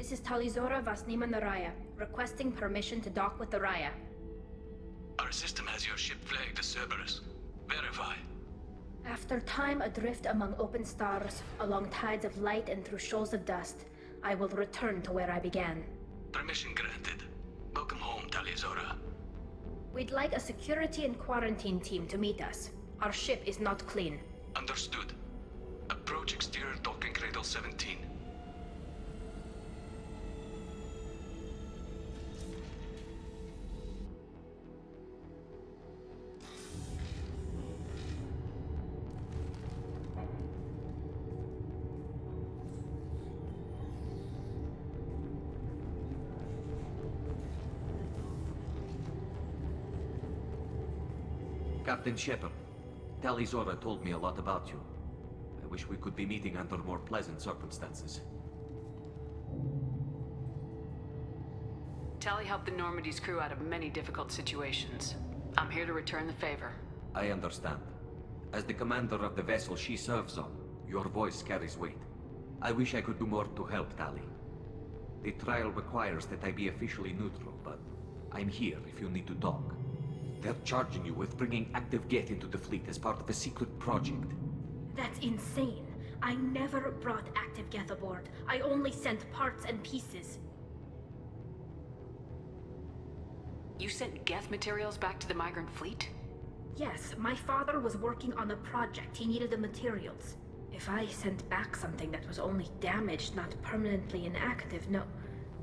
This is Talizora Vasnima Naraya, requesting permission to dock with the Raya. Our system has your ship flagged as Cerberus. Verify. After time adrift among open stars, along tides of light and through shoals of dust, I will return to where I began. Permission granted. Welcome home, Talizora. We'd like a security and quarantine team to meet us. Our ship is not clean. Understood. Approach exterior docking cradle 17. Captain Shepard, Talizora told me a lot about you. I wish we could be meeting under more pleasant circumstances. Tali helped the Normandy's crew out of many difficult situations. I'm here to return the favor. I understand. As the commander of the vessel she serves on, your voice carries weight. I wish I could do more to help Tali. The trial requires that I be officially neutral, but I'm here if you need to talk. They're charging you with bringing active Geth into the fleet as part of a secret project. That's insane. I never brought active Geth aboard. I only sent parts and pieces. You sent Geth materials back to the migrant fleet? Yes, my father was working on a project. He needed the materials. If I sent back something that was only damaged, not permanently inactive, no,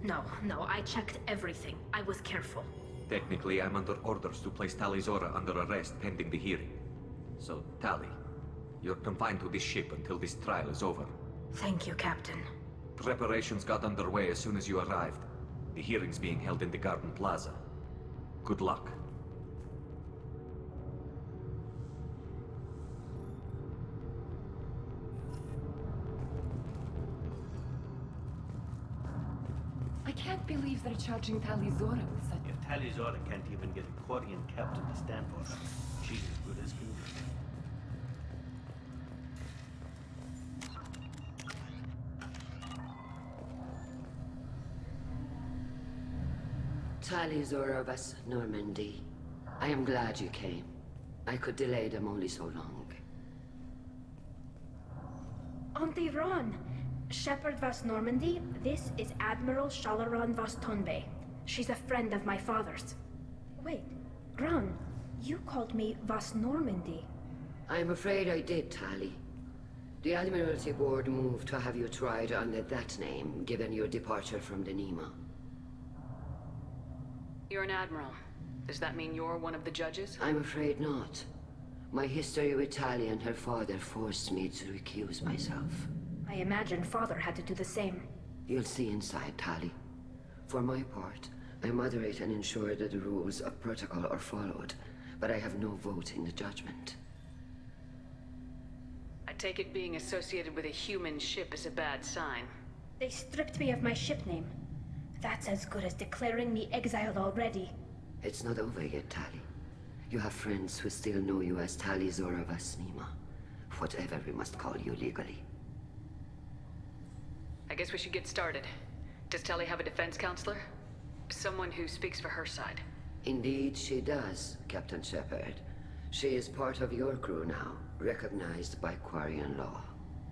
I checked everything. I was careful. Technically, I'm under orders to place Talizora under arrest pending the hearing. So, Tali, you're confined to this ship until this trial is over. Thank you, Captain. Preparations got underway as soon as you arrived. The hearing's being held in the Garden Plaza. Good luck. I can't believe they're charging Talizora with such... If Talizora can't even get a Quarian captain to stand for her, she's as good as can be. Talizora Vas Normandy. I am glad you came. I could delay them only so long. Auntie Ron! Shepard Vas Normandy, this is Admiral Shalaran Vas Tonbe. She's a friend of my father's. Wait, Ron, you called me Vas Normandy. I'm afraid I did, Tali. The Admiralty Board moved to have you tried under that name, given your departure from the Nima. You're an admiral. Does that mean you're one of the judges? I'm afraid not. My history with Tali and her father forced me to recuse myself. I imagine father had to do the same. You'll see inside, Tali. For my part, I moderate and ensure that the rules of protocol are followed, but I have no vote in the judgment. I take it being associated with a human ship is a bad sign. They stripped me of my ship name. That's as good as declaring me exiled already. It's not over yet, Tali. You have friends who still know you as Talizora Vasnima. Whatever we must call you legally. I guess we should get started. Does Tali have a defense counselor? Someone who speaks for her side. Indeed she does, Captain Shepard. She is part of your crew now, recognized by Quarian law.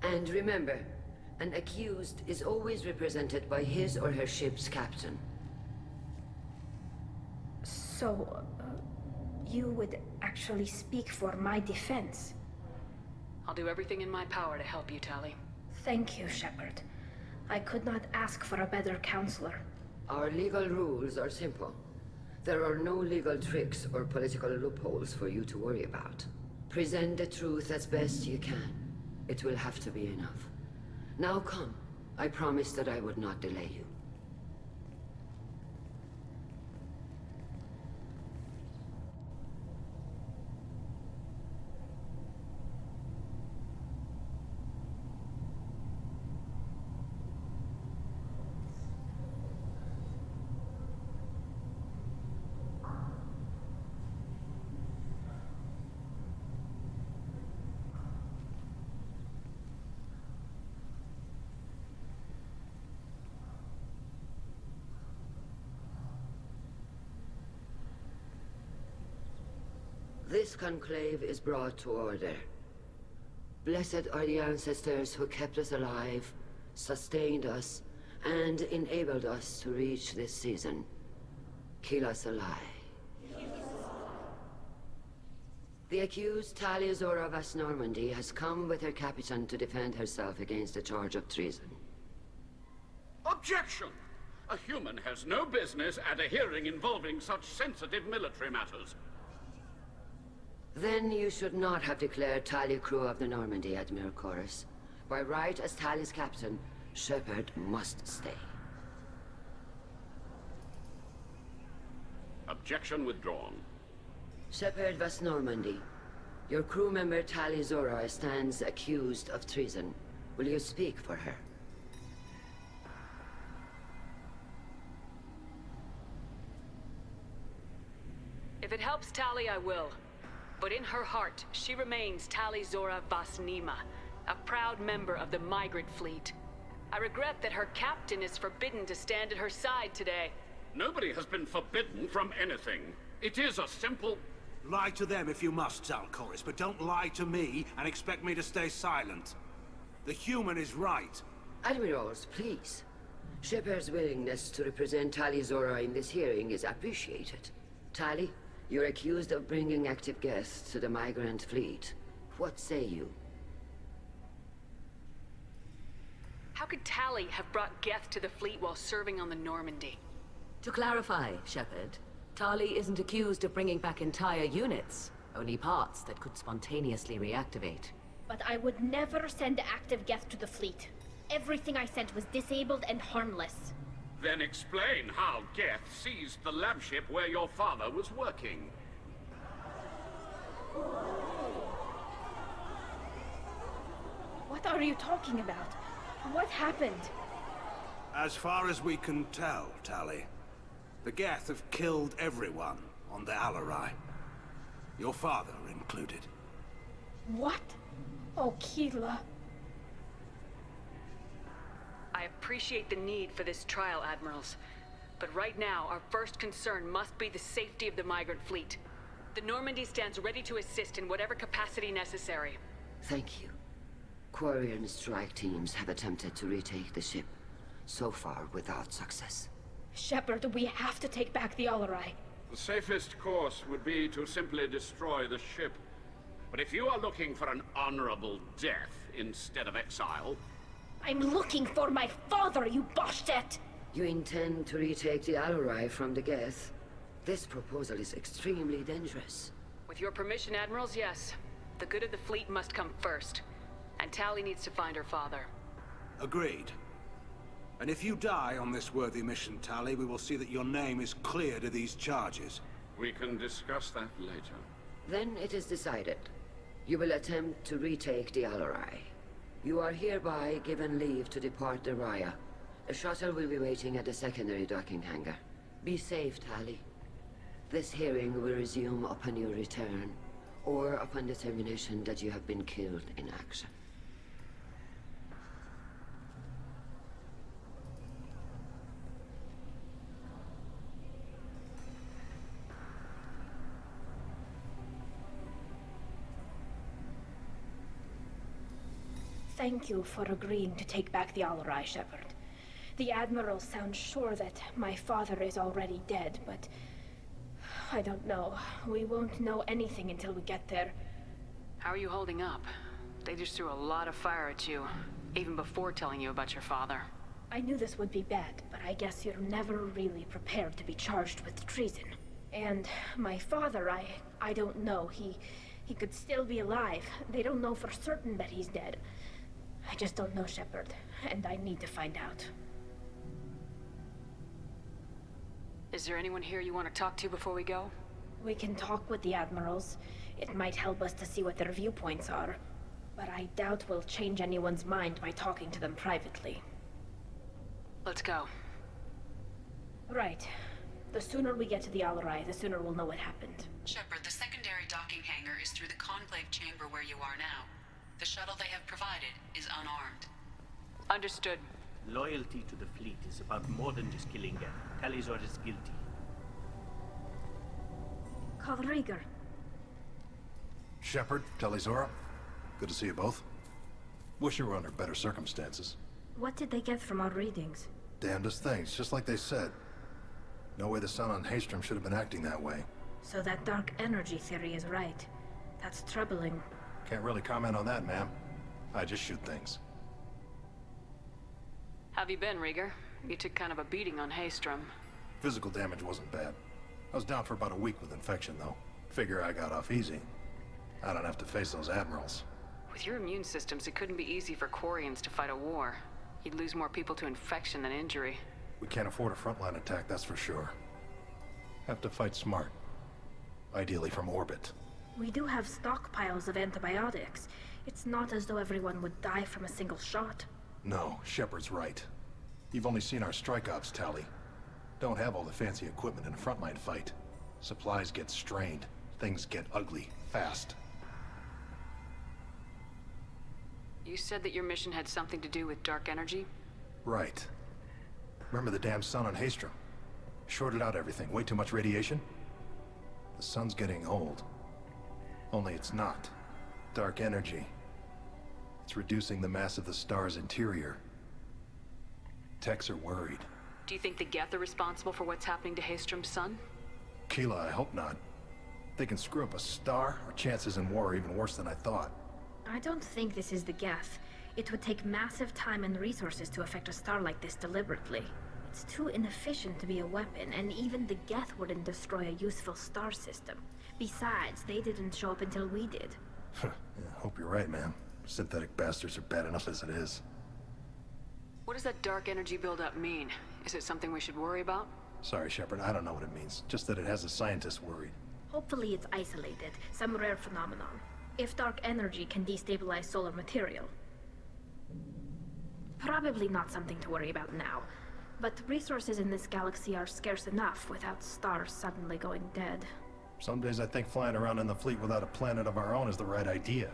And remember, an accused is always represented by his or her ship's captain. So, you would actually speak for my defense? I'll do everything in my power to help you, Tali. Thank you, Shepard. I could not ask for a better counselor. Our legal rules are simple. There are no legal tricks or political loopholes for you to worry about. Present the truth as best you can. It will have to be enough. Now come. I promised that I would not delay you. This conclave is brought to order. Blessed are the ancestors who kept us alive, sustained us, and enabled us to reach this season. Keelah Se'lai. The accused Talia Zora Vas Normandy has come with her Capitan to defend herself against a charge of treason. Objection! A human has no business at a hearing involving such sensitive military matters. Then you should not have declared Talia crew of the Normandy, Admiral Chorus. By right as Talia's captain, Shepard must stay. Objection withdrawn. Shepard Vas Normandy, your crew member Talia Zora stands accused of treason. Will you speak for her? If it helps Tali, I will. But in her heart, she remains Tali Zora Vas Nima, a proud member of the migrant fleet. I regret that her captain is forbidden to stand at her side today. Nobody has been forbidden from anything. It is a simple... Lie to them if you must, Zaal'Koris, but don't lie to me and expect me to stay silent. The human is right. Admirals, please. Shepard's willingness to represent Talia Zora in this hearing is appreciated. Tali, you're accused of bringing active guests to the migrant fleet. What say you? How could Tali have brought Geth to the fleet while serving on the Normandy? To clarify, Shepard, Tali isn't accused of bringing back entire units, only parts that could spontaneously reactivate. But I would never send active Geth to the fleet. Everything I sent was disabled and harmless. Then explain how Geth seized the lab ship where your father was working. What are you talking about? What happened? As far as we can tell, Tali, the Geth have killed everyone on the Alarai. Your father included. What? Oh, Keelah. I appreciate the need for this trial, Admirals. But right now, our first concern must be the safety of the migrant fleet. The Normandy stands ready to assist in whatever capacity necessary. Thank you. Quarian strike teams have attempted to retake the ship, so far without success. Shepard, we have to take back the Alarai. The safest course would be to simply destroy the ship. But if you are looking for an honorable death instead of exile... I'm looking for my father, you Bastet! You intend to retake the Alarai from the Geth? This proposal is extremely dangerous. With your permission, Admirals, yes. The good of the fleet must come first. And Tali needs to find her father. Agreed. And if you die on this worthy mission, Tali, we will see that your name is cleared of these charges. We can discuss that later. Then it is decided. You will attempt to retake the Alarai. You are hereby given leave to depart the Raya. A shuttle will be waiting at the secondary docking hangar. Be safe, Tali. This hearing will resume upon your return, or upon determination that you have been killed in action. Thank you for agreeing to take back the Alarai, Shepard. The Admiral sounds sure that my father is already dead, but... I don't know. We won't know anything until we get there. How are you holding up? They just threw a lot of fire at you, even before telling you about your father. I knew this would be bad, but I guess you're never really prepared to be charged with treason. And my father, I don't know. He could still be alive. They don't know for certain that he's dead. I just don't know, Shepard, and I need to find out. Is there anyone here you want to talk to before we go? We can talk with the Admirals. It might help us to see what their viewpoints are. But I doubt we'll change anyone's mind by talking to them privately. Let's go. Right. The sooner we get to the Alarai, the sooner we'll know what happened. Shepard, the secondary docking hangar is through the Conclave chamber where you are now. The shuttle they have provided is unarmed. Understood. Loyalty to the fleet is about more than just killing Geth. Tali Zora is guilty. Kallrieger. Shepard, Talizora. Good to see you both. Wish you were under better circumstances. What did they get from our readings? Damnedest things, just like they said. No way the Sun on Haestrom should have been acting that way. So that dark energy theory is right. That's troubling. Can't really comment on that, ma'am. I just shoot things. Have you been, Rieger? You took kind of a beating on Haestrom. Physical damage wasn't bad. I was down for about a week with infection, though. Figure I got off easy. I don't have to face those admirals. With your immune systems, it couldn't be easy for Quarians to fight a war. You'd lose more people to infection than injury. We can't afford a frontline attack, that's for sure. Have to fight smart. Ideally from orbit. We do have stockpiles of antibiotics. It's not as though everyone would die from a single shot. No, Shepard's right. You've only seen our strike ops tally. Don't have all the fancy equipment in a frontline fight. Supplies get strained. Things get ugly, fast. You said that your mission had something to do with dark energy? Right. Remember the damn Sun on Haestrom? Shorted out everything. Way too much radiation? The Sun's getting old. Only it's not. Dark energy. It's reducing the mass of the star's interior. Techs are worried. Do you think the Geth are responsible for what's happening to Haestrom's sun? Keela, I hope not. They can screw up a star, our chances in war are even worse than I thought. I don't think this is the Geth. It would take massive time and resources to affect a star like this deliberately. It's too inefficient to be a weapon, and even the Geth wouldn't destroy a useful star system. Besides, they didn't show up until we did. Yeah, hope you're right, man. Synthetic bastards are bad enough as it is. What does that dark energy buildup mean? Is it something we should worry about? Sorry, Shepard, I don't know what it means. Just that it has the scientists worried. Hopefully it's isolated, some rare phenomenon. If dark energy can destabilize solar material. Probably not something to worry about now. But resources in this galaxy are scarce enough without stars suddenly going dead. Some days I think flying around in the fleet without a planet of our own is the right idea.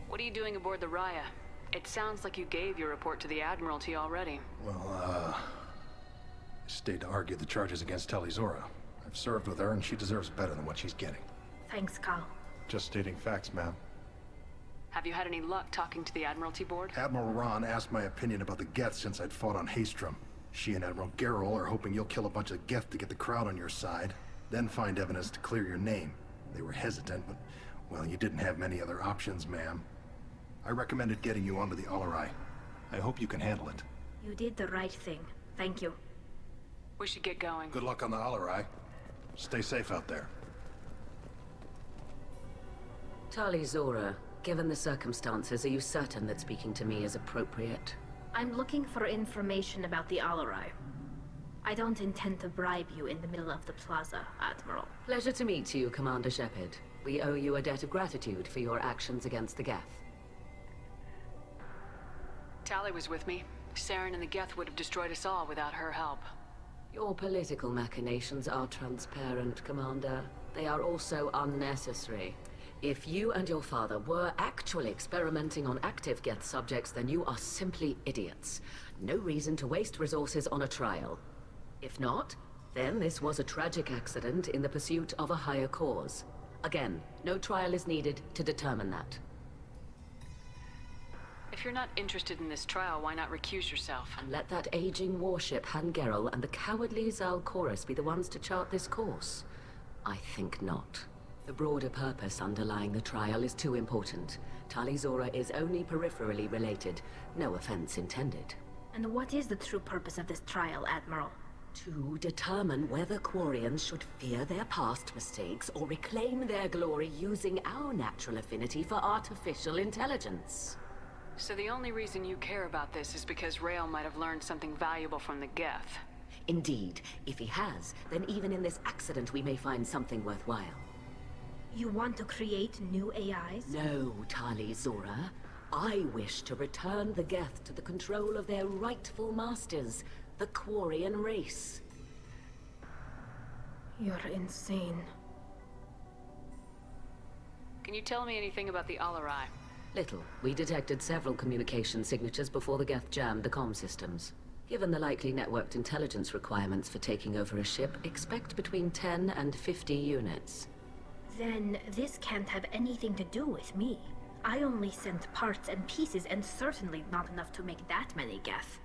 What are you doing aboard the Raya? It sounds like you gave your report to the Admiralty already. Well, I stayed to argue the charges against Talizora. I've served with her and she deserves better than what she's getting. Thanks, Cal. Just stating facts, ma'am. Have you had any luck talking to the Admiralty board? Admiral Ron asked my opinion about the Geth since I'd fought on Haestrom. She and Admiral Gerrel are hoping you'll kill a bunch of Geth to get the crowd on your side, then find evidence to clear your name. They were hesitant, but, well, you didn't have many other options, ma'am. I recommended getting you onto the Alarai. I hope you can handle it. You did the right thing. Thank you. We should get going. Good luck on the Alarai. Stay safe out there. Talizora, given the circumstances, are you certain that speaking to me is appropriate? I'm looking for information about the Alarai. I don't intend to bribe you in the middle of the plaza, Admiral. Pleasure to meet you, Commander Shepard. We owe you a debt of gratitude for your actions against the Geth. Tali was with me. Saren and the Geth would have destroyed us all without her help. Your political machinations are transparent, Commander. They are also unnecessary. If you and your father were actually experimenting on active Geth subjects, then you are simply idiots. No reason to waste resources on a trial. If not, then this was a tragic accident in the pursuit of a higher cause. Again, no trial is needed to determine that. If you're not interested in this trial, why not recuse yourself? And let that aging warship Han Gerrel and the cowardly Zal Chorus be the ones to chart this course? I think not. The broader purpose underlying the trial is too important. Talizora is only peripherally related. No offense intended. And what is the true purpose of this trial, Admiral? To determine whether Quarians should fear their past mistakes or reclaim their glory using our natural affinity for artificial intelligence. So the only reason you care about this is because Rael might have learned something valuable from the Geth. Indeed. If he has, then even in this accident we may find something worthwhile. You want to create new AIs? No, Talizora. I wish to return the Geth to the control of their rightful masters, the Quarian race. You're insane. Can you tell me anything about the Alarai? Little. We detected several communication signatures before the Geth jammed the comm systems. Given the likely networked intelligence requirements for taking over a ship, expect between 10 and 50 units. Then this can't have anything to do with me. I only sent parts and pieces, and certainly not enough to make that many Geth.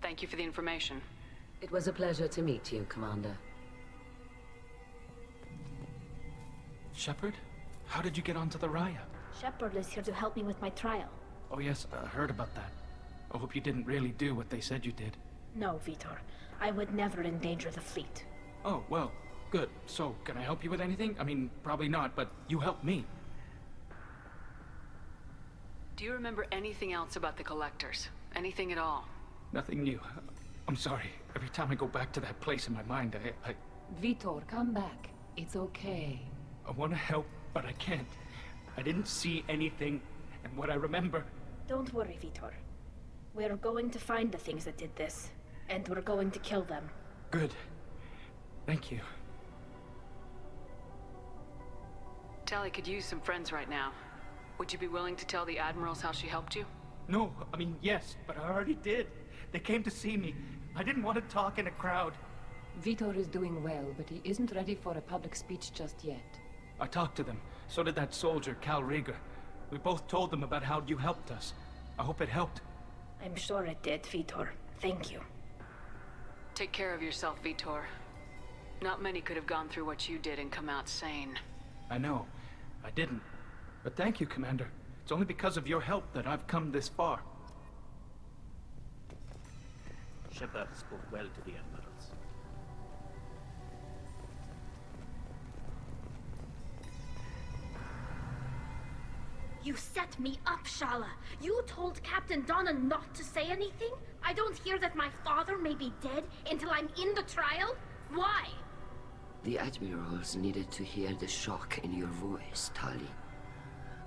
Thank you for the information. It was a pleasure to meet you, Commander. Shepard? How did you get onto the Raya? Shepard is here to help me with my trial. Oh yes, I heard about that. I hope you didn't really do what they said you did. No, Vitor. I would never endanger the fleet. Oh, well, good. So, can I help you with anything? I mean, probably not, but you helped me. Do you remember anything else about the Collectors? Anything at all? Nothing new. I'm sorry. Every time I go back to that place in my mind, I Vitor, come back. It's okay. want to help, but I can't. I didn't see anything, and what I remember... Don't worry, Vitor. We're going to find the things that did this, and we're going to kill them. Good. Thank you. Tali could use some friends right now. Would you be willing to tell the Admirals how she helped you? No, I mean, yes, but I already did. They came to see me. I didn't want to talk in a crowd. Vitor is doing well, but he isn't ready for a public speech just yet. I talked to them. So did that soldier, Cal Rieger. We both told them about how you helped us. I hope it helped. I'm sure it did, Vitor. Thank you. Take care of yourself, Vitor. Not many could have gone through what you did and come out sane. I know. I didn't. But thank you, Commander. It's only because of your help that I've come this far. Shepard spoke well to the Admirals. You set me up, Shala. You told Captain Donna not to say anything? I don't hear that my father may be dead until I'm in the trial? Why? The Admirals needed to hear the shock in your voice, Tali.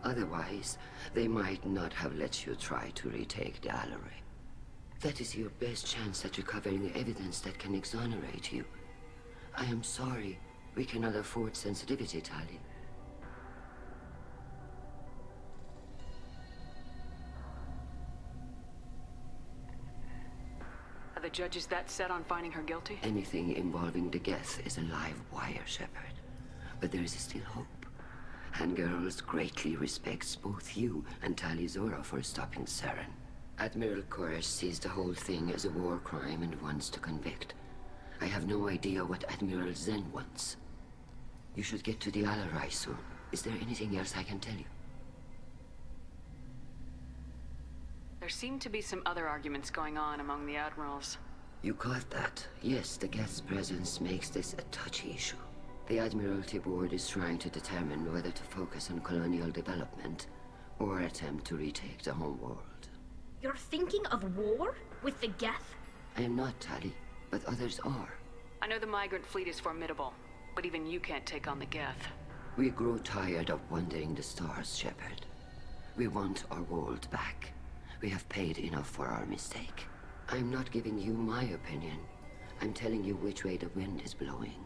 Otherwise, they might not have let you try to retake the Alarai. That is your best chance at recovering evidence that can exonerate you. I am sorry. We cannot afford sensitivity, Tali. Are the judges that set on finding her guilty? Anything involving the Geth is a live wire, Shepard. But there is still hope. Hangirls greatly respects both you and Tali Zora for stopping Saren. Admiral Koresh sees the whole thing as a war crime and wants to convict. I have no idea what Admiral Zen wants. You should get to the Alarai soon. Is there anything else I can tell you? There seem to be some other arguments going on among the Admirals. You caught that. Yes, the Geth's presence makes this a touchy issue. The Admiralty Board is trying to determine whether to focus on colonial development or attempt to retake the home world. You're thinking of war? With the Geth? I am not, Tali, but others are. I know the migrant fleet is formidable, but even you can't take on the Geth. We grow tired of wandering the stars, Shepard. We want our world back. We have paid enough for our mistake. I'm not giving you my opinion. I'm telling you which way the wind is blowing.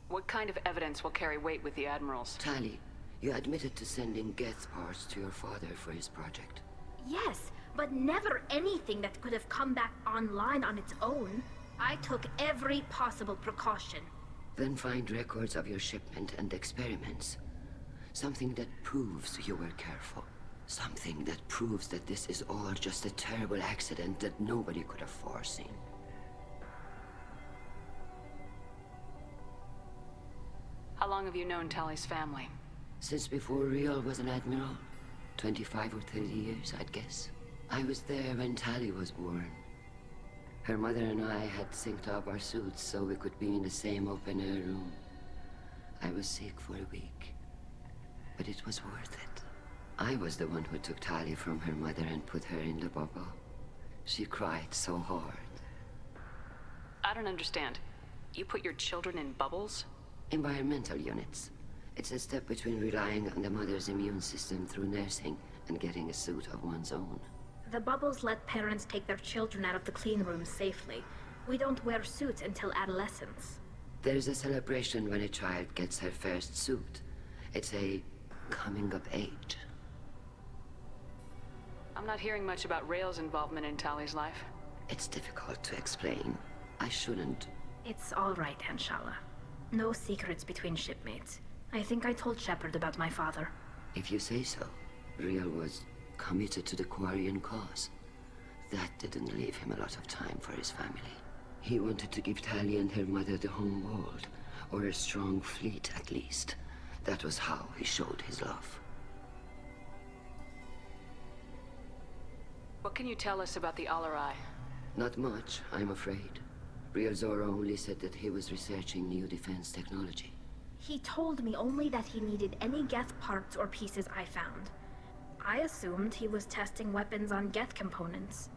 What kind of evidence will carry weight with the Admirals? Tali, you admitted to sending Geth parts to your father for his project. Yes, but never anything that could have come back online on its own. I took every possible precaution. Then find records of your shipment and experiments. Something that proves you were careful. Something that proves that this is all just a terrible accident that nobody could have foreseen. How long have you known Tali's family? Since before Riel was an admiral. 25 or 30 years, I'd guess. I was there when Tali was born. Her mother and I had synced up our suits so we could be in the same open-air room. I was sick for a week, but it was worth it. I was the one who took Tali from her mother and put her in the bubble. She cried so hard. I don't understand. You put your children in bubbles? Environmental units. It's a step between relying on the mother's immune system through nursing and getting a suit of one's own. The bubbles let parents take their children out of the clean rooms safely. We don't wear suits until adolescence. There's a celebration when a child gets her first suit. It's a coming of age. I'm not hearing much about Rael's involvement in Tali's life. It's difficult to explain. I shouldn't. It's all right, Anshala. No secrets between shipmates. I think I told Shepard about my father. If you say so. Rael was committed to the Quarian cause. That didn't leave him a lot of time for his family. He wanted to give Tali and her mother the home world, or a strong fleet at least. That was how he showed his love. What can you tell us about the Alarai? Not much, I'm afraid. Rael Zora only said that he was researching new defense technology. He told me only that he needed any Geth parts or pieces I found. I assumed he was testing weapons on Geth components.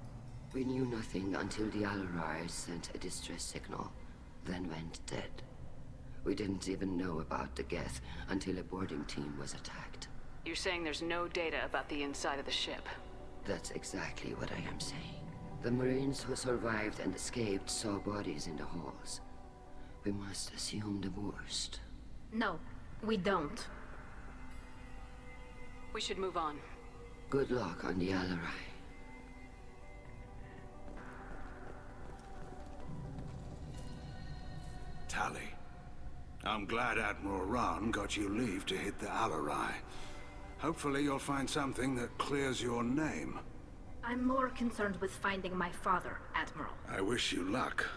We knew nothing until the Alarai sent a distress signal, then went dead. We didn't even know about the Geth until a boarding team was attacked. You're saying there's no data about the inside of the ship? That's exactly what I am saying. The Marines who survived and escaped saw bodies in the halls. We must assume the worst. No, we don't. We should move on. Good luck on the Alarai. Tali, I'm glad Admiral Rahn got you leave to hit the Alarai. Hopefully you'll find something that clears your name. I'm more concerned with finding my father, Admiral. I wish you luck.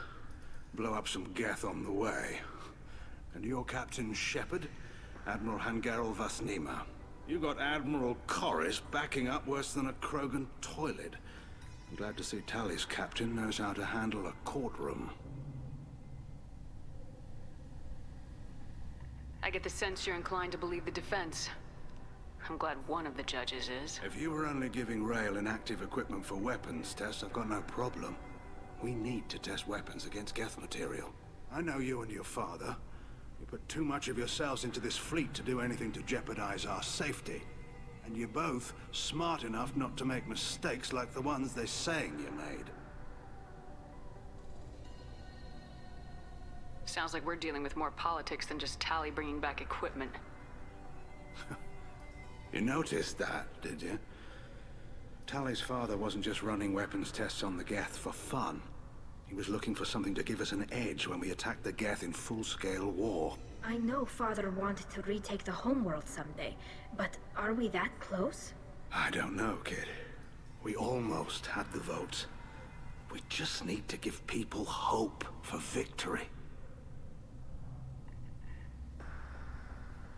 Blow up some Geth on the way. And your Captain Shepard, Admiral Hangarel Vasnima. You got Admiral Corris backing up worse than a Krogan toilet. I'm glad to see Tali's captain knows how to handle a courtroom. I get the sense you're inclined to believe the defense. I'm glad one of the judges is. If you were only giving Rael inactive equipment for weapons tests, I've got no problem. We need to test weapons against Geth material. I know you and your father. You put too much of yourselves into this fleet to do anything to jeopardize our safety. And you're both smart enough not to make mistakes like the ones they're saying you made. Sounds like we're dealing with more politics than just Tali bringing back equipment. You noticed that, did you? Tali's father wasn't just running weapons tests on the Geth for fun. He was looking for something to give us an edge when we attacked the Geth in full-scale war. I know Father wanted to retake the homeworld someday, but are we that close? I don't know, kid. We almost had the votes. We just need to give people hope for victory.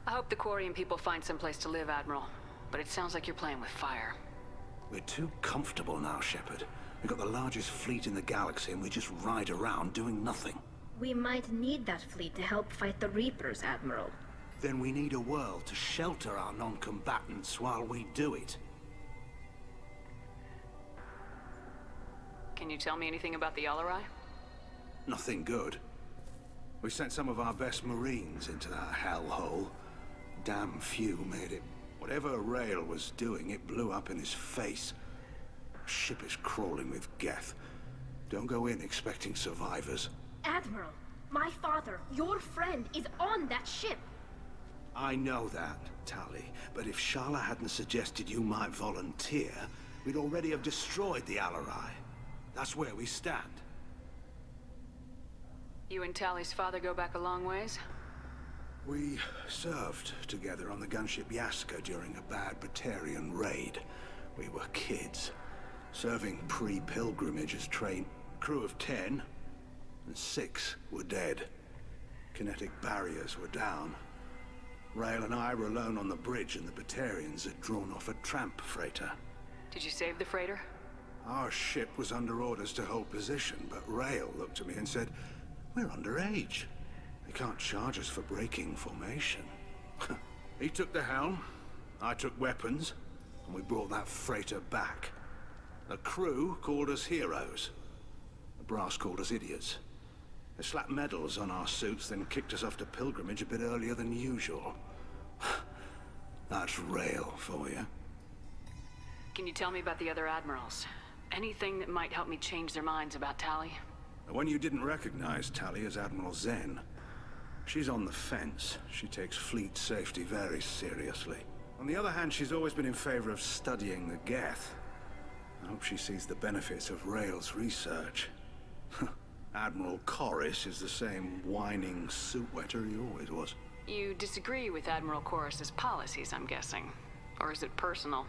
I hope the Quarian people find some place to live, Admiral. But it sounds like you're playing with fire. We're too comfortable now, Shepard. We've got the largest fleet in the galaxy and we just ride around doing nothing. We might need that fleet to help fight the Reapers, Admiral. Then we need a world to shelter our non-combatants while we do it. Can you tell me anything about the Alarai? Nothing good. We sent some of our best Marines into that hellhole. Damn few made it. Whatever Rael was doing, it blew up in his face. The ship is crawling with Geth. Don't go in expecting survivors. Admiral, my father, your friend, is on that ship. I know that, Tali, but if Shala hadn't suggested you might volunteer, we'd already have destroyed the Alarai. That's where we stand. You and Tali's father go back a long ways? We served together on the gunship Yaska during a bad Batarian raid. We were kids, serving pre-pilgrimage as trained. Crew of 10, and 6 were dead. Kinetic barriers were down. Rael and I were alone on the bridge, and the Batarians had drawn off a tramp freighter. Did you save the freighter? Our ship was under orders to hold position, but Rael looked at me and said, "We're underage. They can't charge us for breaking formation." He took the helm, I took weapons, and we brought that freighter back. The crew called us heroes. The brass called us idiots. They slapped medals on our suits, then kicked us off to pilgrimage a bit earlier than usual. That's Rael for you. Can you tell me about the other admirals? Anything that might help me change their minds about Tali? The one you didn't recognize, Tali, is Admiral Zen. She's on the fence. She takes fleet safety very seriously. On the other hand, she's always been in favor of studying the Geth. I hope she sees the benefits of Rael's research. Admiral Corris is the same whining suit-wetter he always was. You disagree with Admiral Corris's policies, I'm guessing. Or is it personal?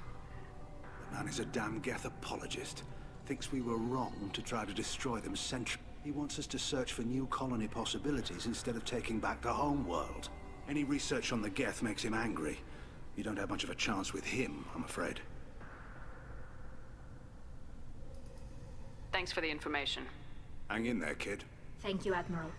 The man is a damn Geth apologist. Thinks we were wrong to try to destroy them centuries. He wants us to search for new colony possibilities instead of taking back the home world. Any research on the Geth makes him angry. You don't have much of a chance with him, I'm afraid. Thanks for the information. Hang in there, kid. Thank you, Admiral.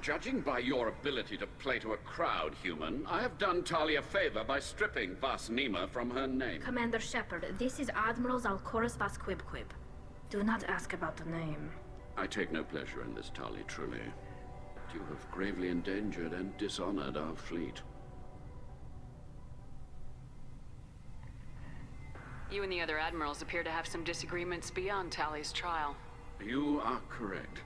Judging by your ability to play to a crowd, human, I have done Talia a favor by stripping Vas Nima from her name. Commander Shepard, this is Admiral Zalkoris Vas Quibquib. Do not ask about the name. I take no pleasure in this, Tali, truly. But you have gravely endangered and dishonored our fleet. You and the other admirals appear to have some disagreements beyond Tali's trial. You are correct.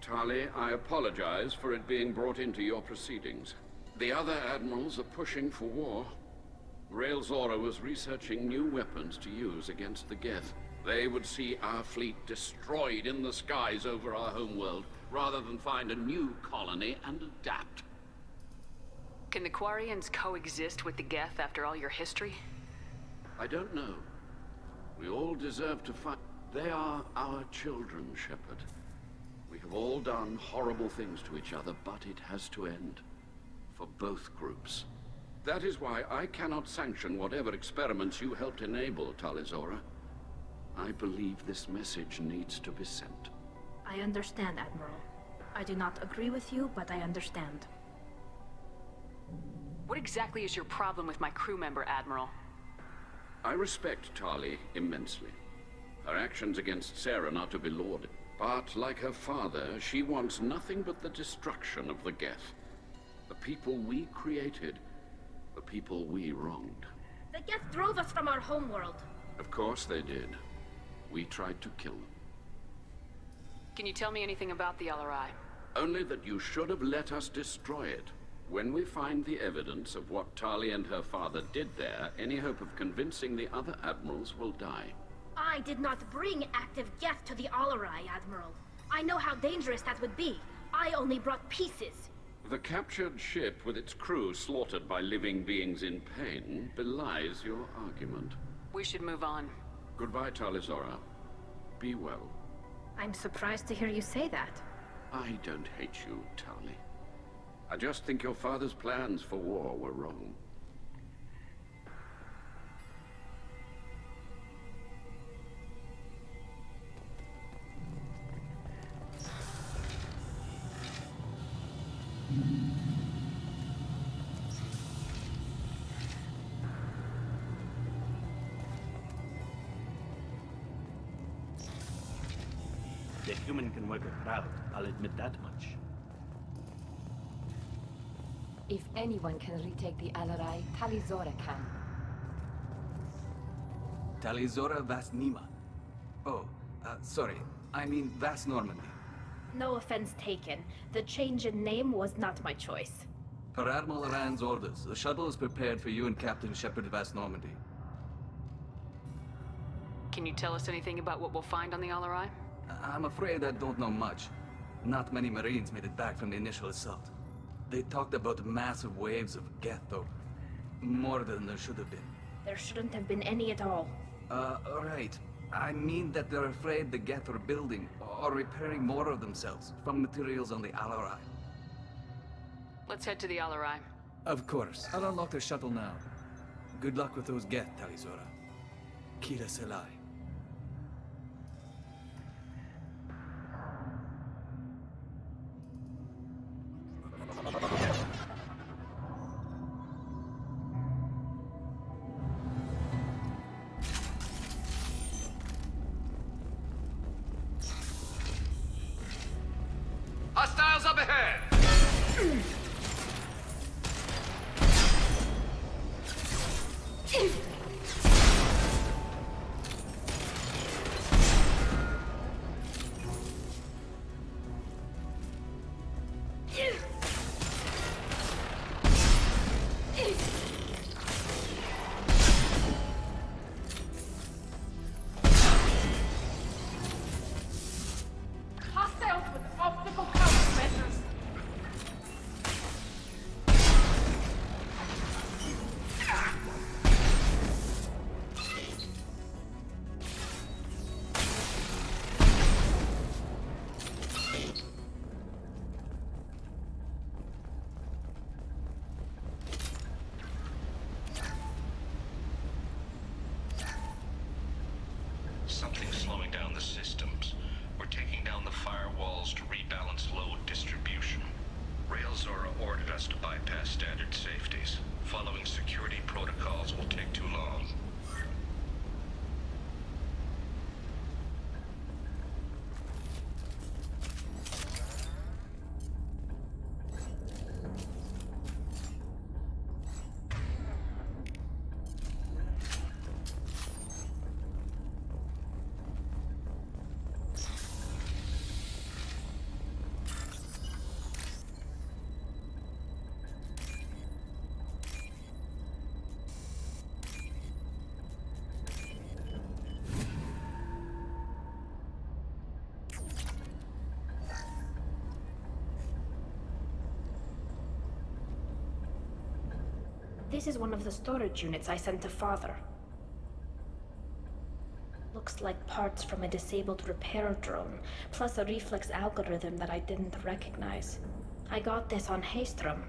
Tali, I apologize for it being brought into your proceedings. The other admirals are pushing for war. Rael Zora was researching new weapons to use against the Geth. They would see our fleet destroyed in the skies over our homeworld, rather than find a new colony and adapt. Can the Quarians coexist with the Geth after all your history? I don't know. We all deserve to fight. They are our children, Shepard. We have all done horrible things to each other, but it has to end. For both groups. That is why I cannot sanction whatever experiments you helped enable, Talizora. I believe this message needs to be sent. I understand, Admiral. I do not agree with you, but I understand. What exactly is your problem with my crew member, Admiral? I respect Tali immensely. Her actions against Saren are to be lauded. But, like her father, she wants nothing but the destruction of the Geth. The people we created. The people we wronged. The Geth drove us from our homeworld. Of course they did. We tried to kill them. Can you tell me anything about the LRI? Only that you should have let us destroy it. When we find the evidence of what Tali and her father did there, any hope of convincing the other admirals will die. I did not bring active Geth to the Alarai, Admiral. I know how dangerous that would be. I only brought pieces. The captured ship with its crew slaughtered by living beings in pain belies your argument. We should move on. Goodbye, Talizora. Be well. I'm surprised to hear you say that. I don't hate you, Tali. I just think your father's plans for war were wrong. The human can work a crowd, I'll admit that much. If anyone can retake the Alarai, Talizora can. Talizora Vas Nima. Oh, sorry. I mean Vas Normandy. No offense taken. The change in name was not my choice. Per Admiral Rand's orders, the shuttle is prepared for you and Captain Shepard Vas Normandy. Can you tell us anything about what we'll find on the LRI? I'm afraid I don't know much. Not many Marines made it back from the initial assault. They talked about massive waves of Geth, though. More than there should have been. There shouldn't have been any at all. Right. I mean that they're afraid the Geth are building or repairing more of themselves from materials on the Alarai. Let's head to the LRI. Of course. I'll unlock the shuttle now. Good luck with those Geth, Talizora. Kira Selai. Hostiles up ahead! This is one of the storage units I sent to Father. Looks like parts from a disabled repair drone, plus a reflex algorithm that I didn't recognize. I got this on Haestrom.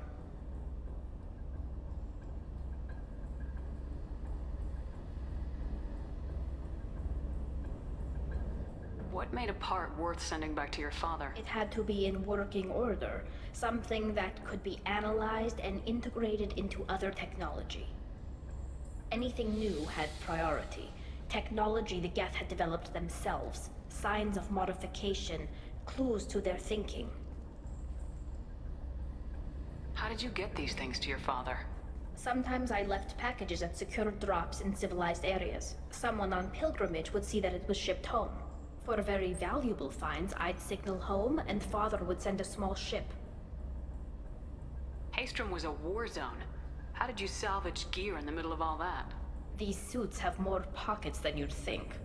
What made a part worth sending back to your father? It had to be in working order. Something that could be analyzed and integrated into other technology. Anything new had priority. Technology the Geth had developed themselves. Signs of modification. Clues to their thinking. How did you get these things to your father? Sometimes I left packages at secure drops in civilized areas. Someone on pilgrimage would see that it was shipped home. For very valuable finds, I'd signal home, and Father would send a small ship. Haestrom was a war zone. How did you salvage gear in the middle of all that? These suits have more pockets than you'd think.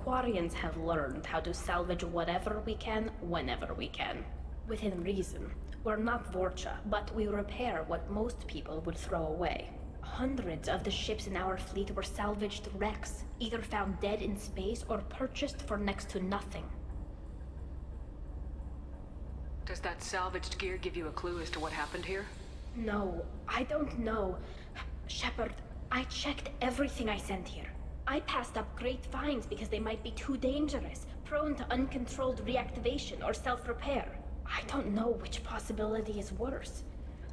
Quarians have learned how to salvage whatever we can, whenever we can. Within reason. We're not Vorcha, but we repair what most people would throw away. Hundreds of the ships in our fleet were salvaged wrecks, either found dead in space or purchased for next to nothing. Does that salvaged gear give you a clue as to what happened here? No, I don't know. Shepard, I checked everything I sent here. I passed up great finds because they might be too dangerous, prone to uncontrolled reactivation or self-repair. I don't know which possibility is worse.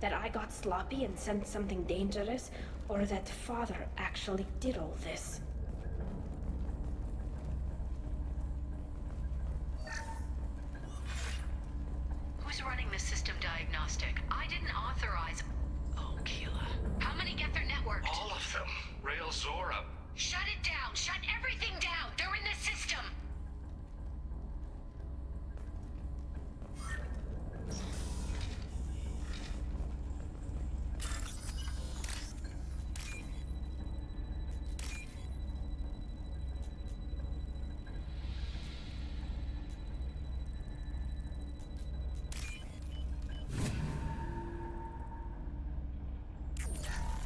That I got sloppy and sent something dangerous, or that Father actually did all this. Who's running the system diagnostic? I didn't authorize... Oh, Keela. How many get their network? All of them. Rail Zora. Shut it down! Shut everything down! They're in the system!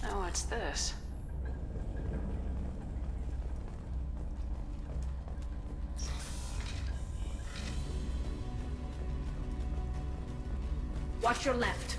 Oh, what's this? Watch your left.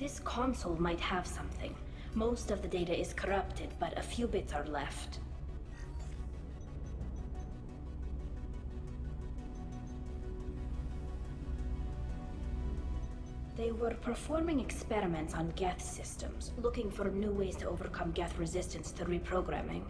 This console might have something. Most of the data is corrupted, but a few bits are left. They were performing experiments on Geth systems, looking for new ways to overcome Geth resistance to reprogramming.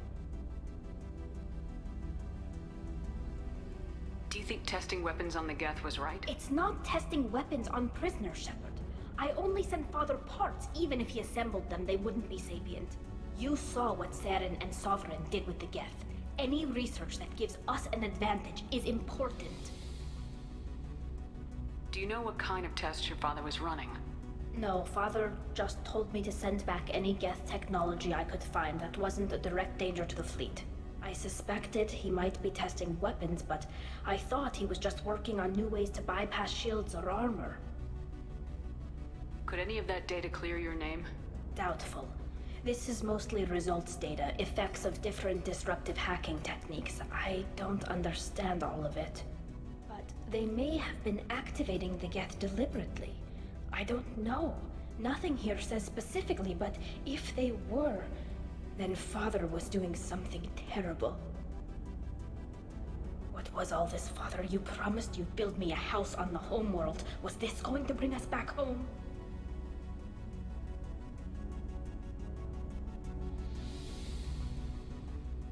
Do you think testing weapons on the Geth was right? It's not testing weapons on prisoners, Shepard. I only sent Father parts. Even if he assembled them, they wouldn't be sapient. You saw what Saren and Sovereign did with the Geth. Any research that gives us an advantage is important. Do you know what kind of tests your father was running? No, Father just told me to send back any Geth technology I could find that wasn't a direct danger to the fleet. I suspected he might be testing weapons, but I thought he was just working on new ways to bypass shields or armor. Could any of that data clear your name? Doubtful. This is mostly results data, effects of different disruptive hacking techniques. I don't understand all of it. But they may have been activating the Geth deliberately. I don't know. Nothing here says specifically, but if they were, then Father was doing something terrible. What was all this, Father? You promised you'd build me a house on the homeworld. Was this going to bring us back home?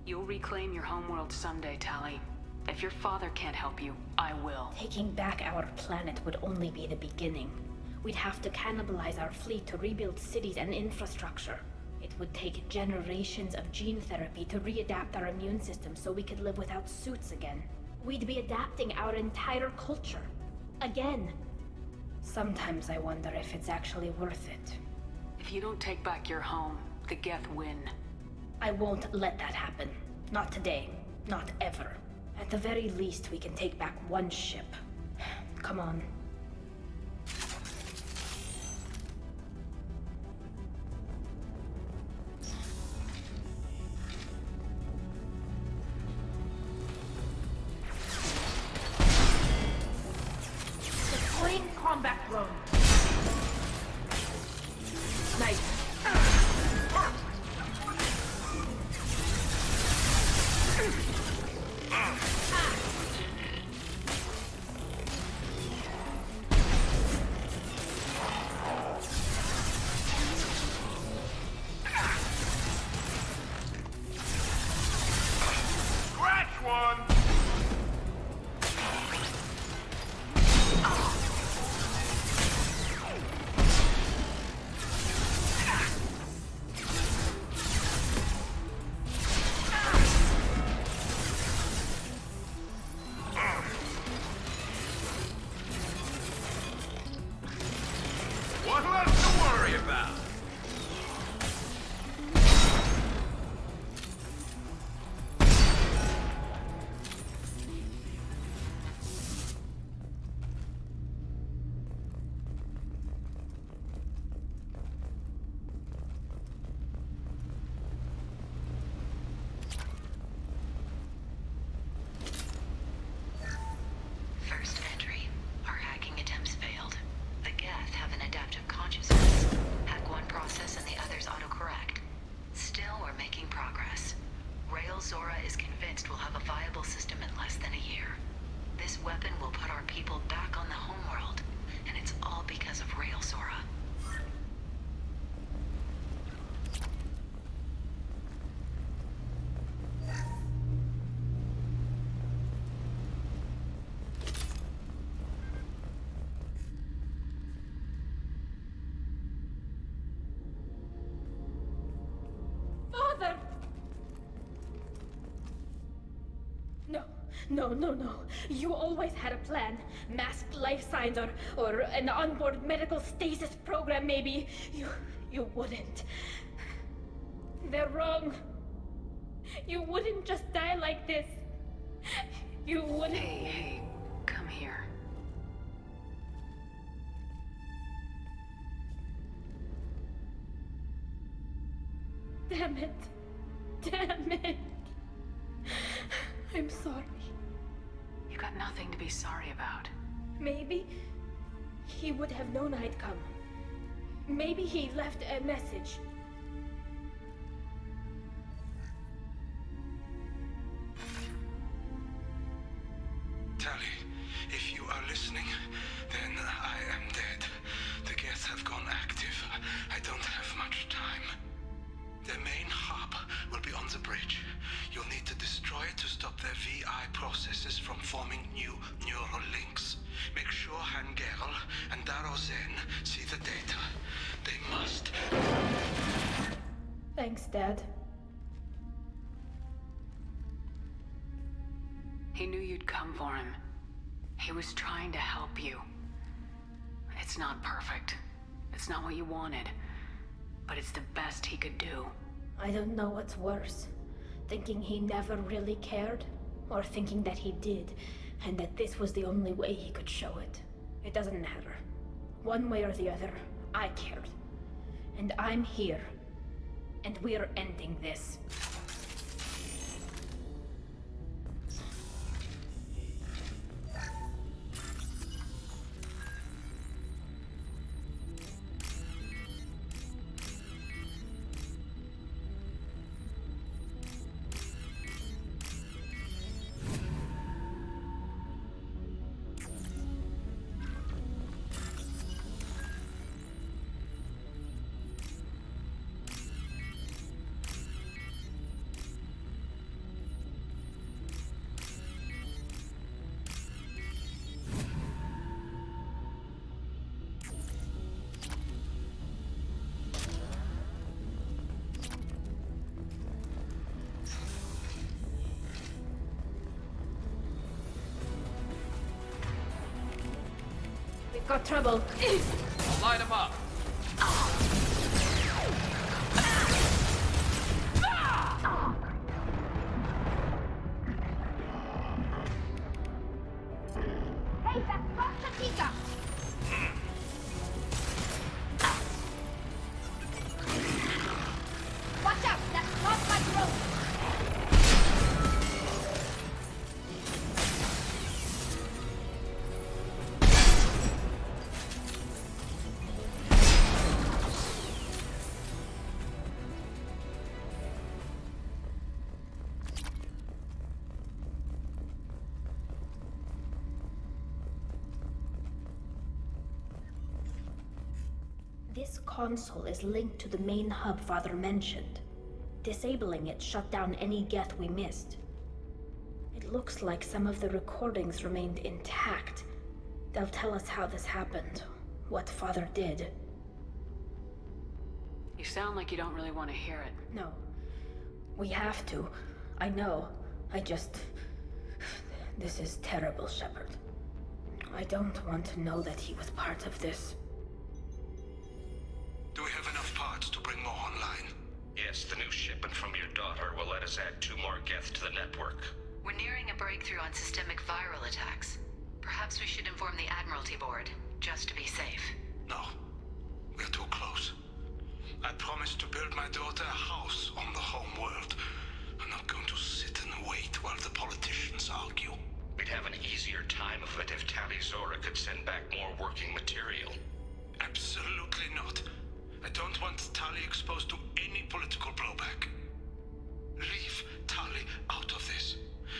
You'll reclaim your homeworld someday, Tali. If your father can't help you, I will. Taking back our planet would only be the beginning. We'd have to cannibalize our fleet to rebuild cities and infrastructure. It would take generations of gene therapy to readapt our immune system so we could live without suits again. We'd be adapting our entire culture. Again. Sometimes I wonder if it's actually worth it. If you don't take back your home, the Geth win. I won't let that happen. Not today. Not ever. At the very least, we can take back one ship. Come on. Deploying combat drone. Nice. What left to worry about? First entry. Our hacking attempts failed. The Geth have an adaptive consciousness. Hack one process and the others autocorrect. Still, we're making progress. Rael Zora is convinced we'll have a viable system in less than a year. This weapon will put our people back on the homeworld, and it's all because of Rael Zora. Father! No. You always had a plan. Masked life signs or an onboard medical stasis program, maybe. You wouldn't. They're wrong. You wouldn't just die like this. You wouldn't. Hey, come here. Damn it. I'm sorry. You got nothing to be sorry about. Maybe he would have known I'd come. Maybe he left a message. Tali, if you are listening, then I am dead. The Geth have gone active. I don't have much time. The main hub will be on the bridge. You'll need to destroy it to stop their VI processes from forming new neural links. Make sure Hangerl and Darozen see the data. They must. Thanks, Dad. He knew you'd come for him. He was trying to help you. It's not perfect. It's not what you wanted. But it's the best he could do. I don't know what's worse. Thinking he never really cared, or thinking that he did, and that this was the only way he could show it. It doesn't matter. One way or the other, I cared. And I'm here. And we're ending this. We've got trouble. I'll light him up. Hey, that's Pastatica! Watch out! That's not my throat! This console is linked to the main hub Father mentioned. Disabling it shut down any Geth we missed. It looks like some of the recordings remained intact. They'll tell us how this happened, what Father did. You sound like you don't really want to hear it. No. We have to. I know. This is terrible, Shepard. I don't want to know that he was part of this. Do we have enough parts to bring more online? Yes, the new shipment from your daughter will let us add 2 more Geth to the network. We're nearing a breakthrough on systemic viral attacks. Perhaps we should inform the Admiralty Board, just to be safe. No. We're too close. I promised to build my daughter a house on the home world. I'm not going to sit and wait while the politicians argue. We'd have an easier time of it if Tali Zora could send back more working material. Absolutely not. I don't want Tali exposed to any political blowback. Leave Tali out of this.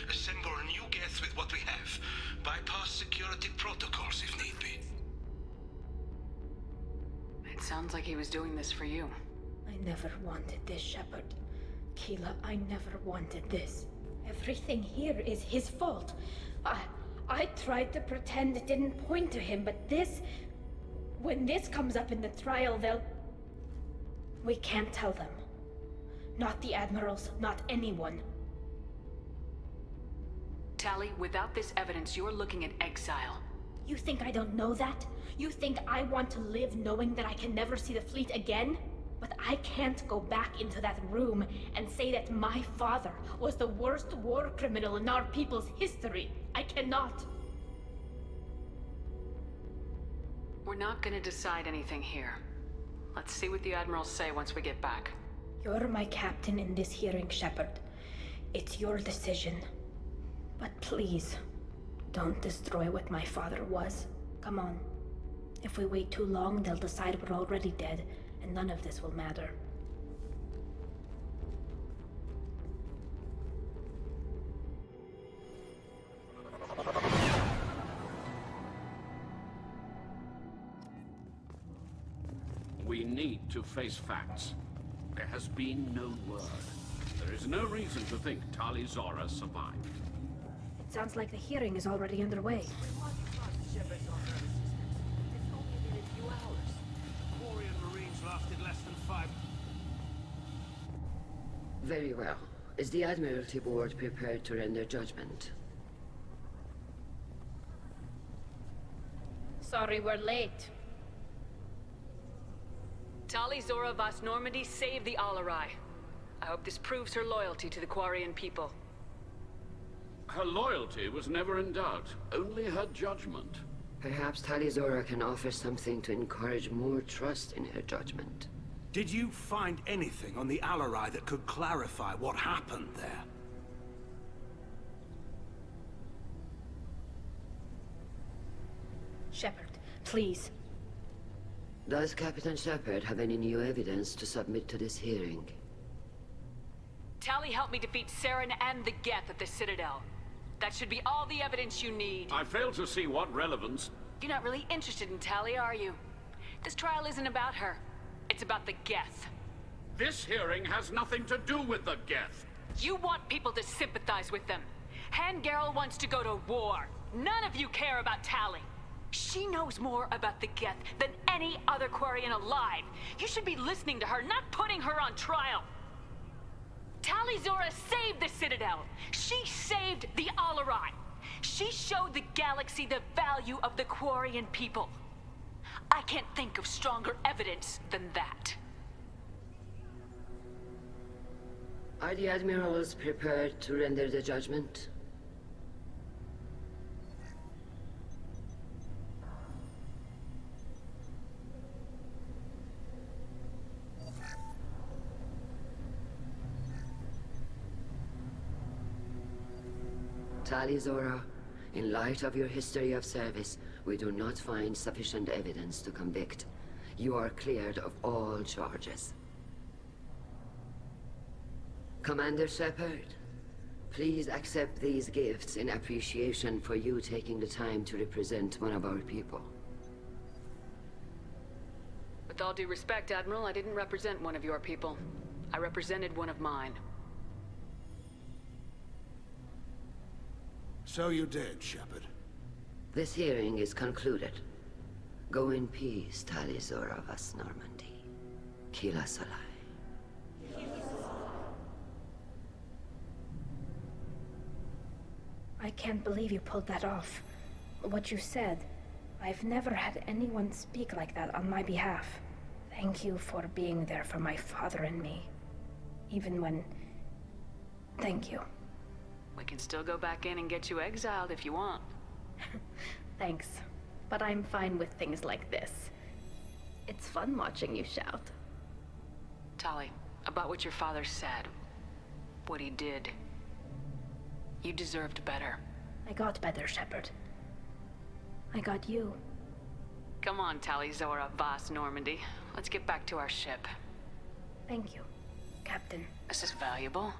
Assemble a new Geth with what we have. Bypass security protocols if need be. It sounds like he was doing this for you. I never wanted this, Shepard. Keela, I never wanted this. Everything here is his fault. I tried to pretend it didn't point to him, but this... When this comes up in the trial, they'll... We can't tell them. Not the Admirals, not anyone. Tali, without this evidence, you're looking at exile. You think I don't know that? You think I want to live knowing that I can never see the fleet again? But I can't go back into that room and say that my father was the worst war criminal in our people's history. I cannot. We're not gonna decide anything here. Let's see what the Admirals say once we get back. You're my captain in this hearing, Shepard. It's your decision. But please, don't destroy what my father was. Come on. If we wait too long, they'll decide we're already dead, and none of this will matter. We need to face facts. There has been no word. There is no reason to think Tali Zora survived. It sounds like the hearing is already underway. Very well. Is the Admiralty Board prepared to render judgment? Sorry we're late. Tali Zora Vas Normandy saved the Alarai. I hope this proves her loyalty to the Quarian people. Her loyalty was never in doubt, only her judgment. Perhaps Tali Zora can offer something to encourage more trust in her judgment. Did you find anything on the Alarai that could clarify what happened there? Shepard, please. Does Captain Shepard have any new evidence to submit to this hearing? Tali helped me defeat Saren and the Geth at the Citadel. That should be all the evidence you need. I fail to see what relevance... You're not really interested in Tali, are you? This trial isn't about her. It's about the Geth. This hearing has nothing to do with the Geth. You want people to sympathize with them. Han Garel wants to go to war. None of you care about Tali. She knows more about the Geth than any other Quarian alive. You should be listening to her, not putting her on trial. Tali Zora saved the Citadel. She saved the Alarai. She showed the galaxy the value of the Quarian people. I can't think of stronger evidence than that. Are the Admirals prepared to render the judgment? Tali Zora, in light of your history of service, we do not find sufficient evidence to convict. You are cleared of all charges. Commander Shepard, please accept these gifts in appreciation for you taking the time to represent one of our people. With all due respect, Admiral, I didn't represent one of your people. I represented one of mine. So you did, Shepard. This hearing is concluded. Go in peace, Tali Zora Vas Normandy. Kila Salai. I can't believe you pulled that off. What you said, I've never had anyone speak like that on my behalf. Thank you for being there for my father and me. Even when... Thank you. We can still go back in and get you exiled if you want. Thanks. But I'm fine with things like this. It's fun watching you shout. Tali, about what your father said, what he did, you deserved better. I got better, Shepard. I got you. Come on, Tali Zora Vas Normandy. Let's get back to our ship. Thank you, Captain. This is valuable.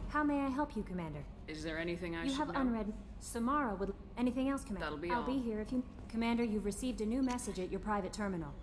How may I help you, Commander? Is there anything I You should have know? unread... Samara would... Anything else, Commander? That'll be I'll all. be here if you... Commander, you've received a new message at your private terminal.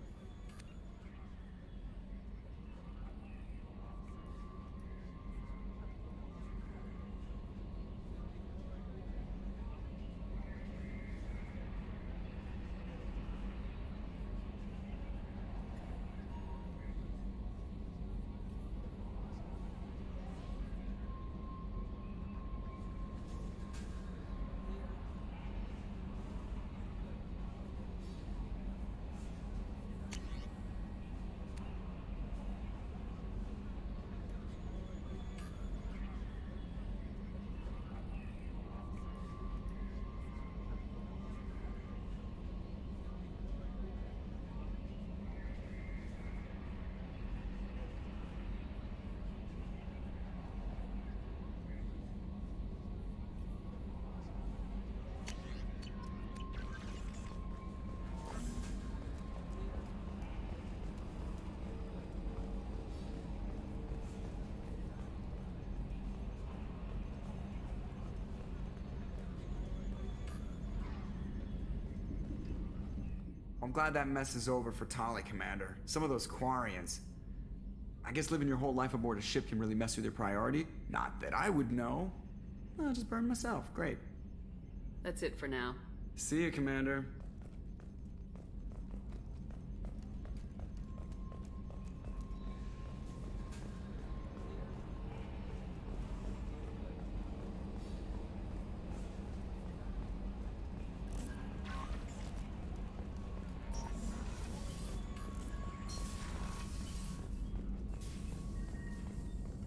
I'm glad that mess is over for Tali, Commander. Some of those Quarians. I guess living your whole life aboard a ship can really mess with your priority. Not that I would know. I'll just burn myself. Great. That's it for now. See you, Commander.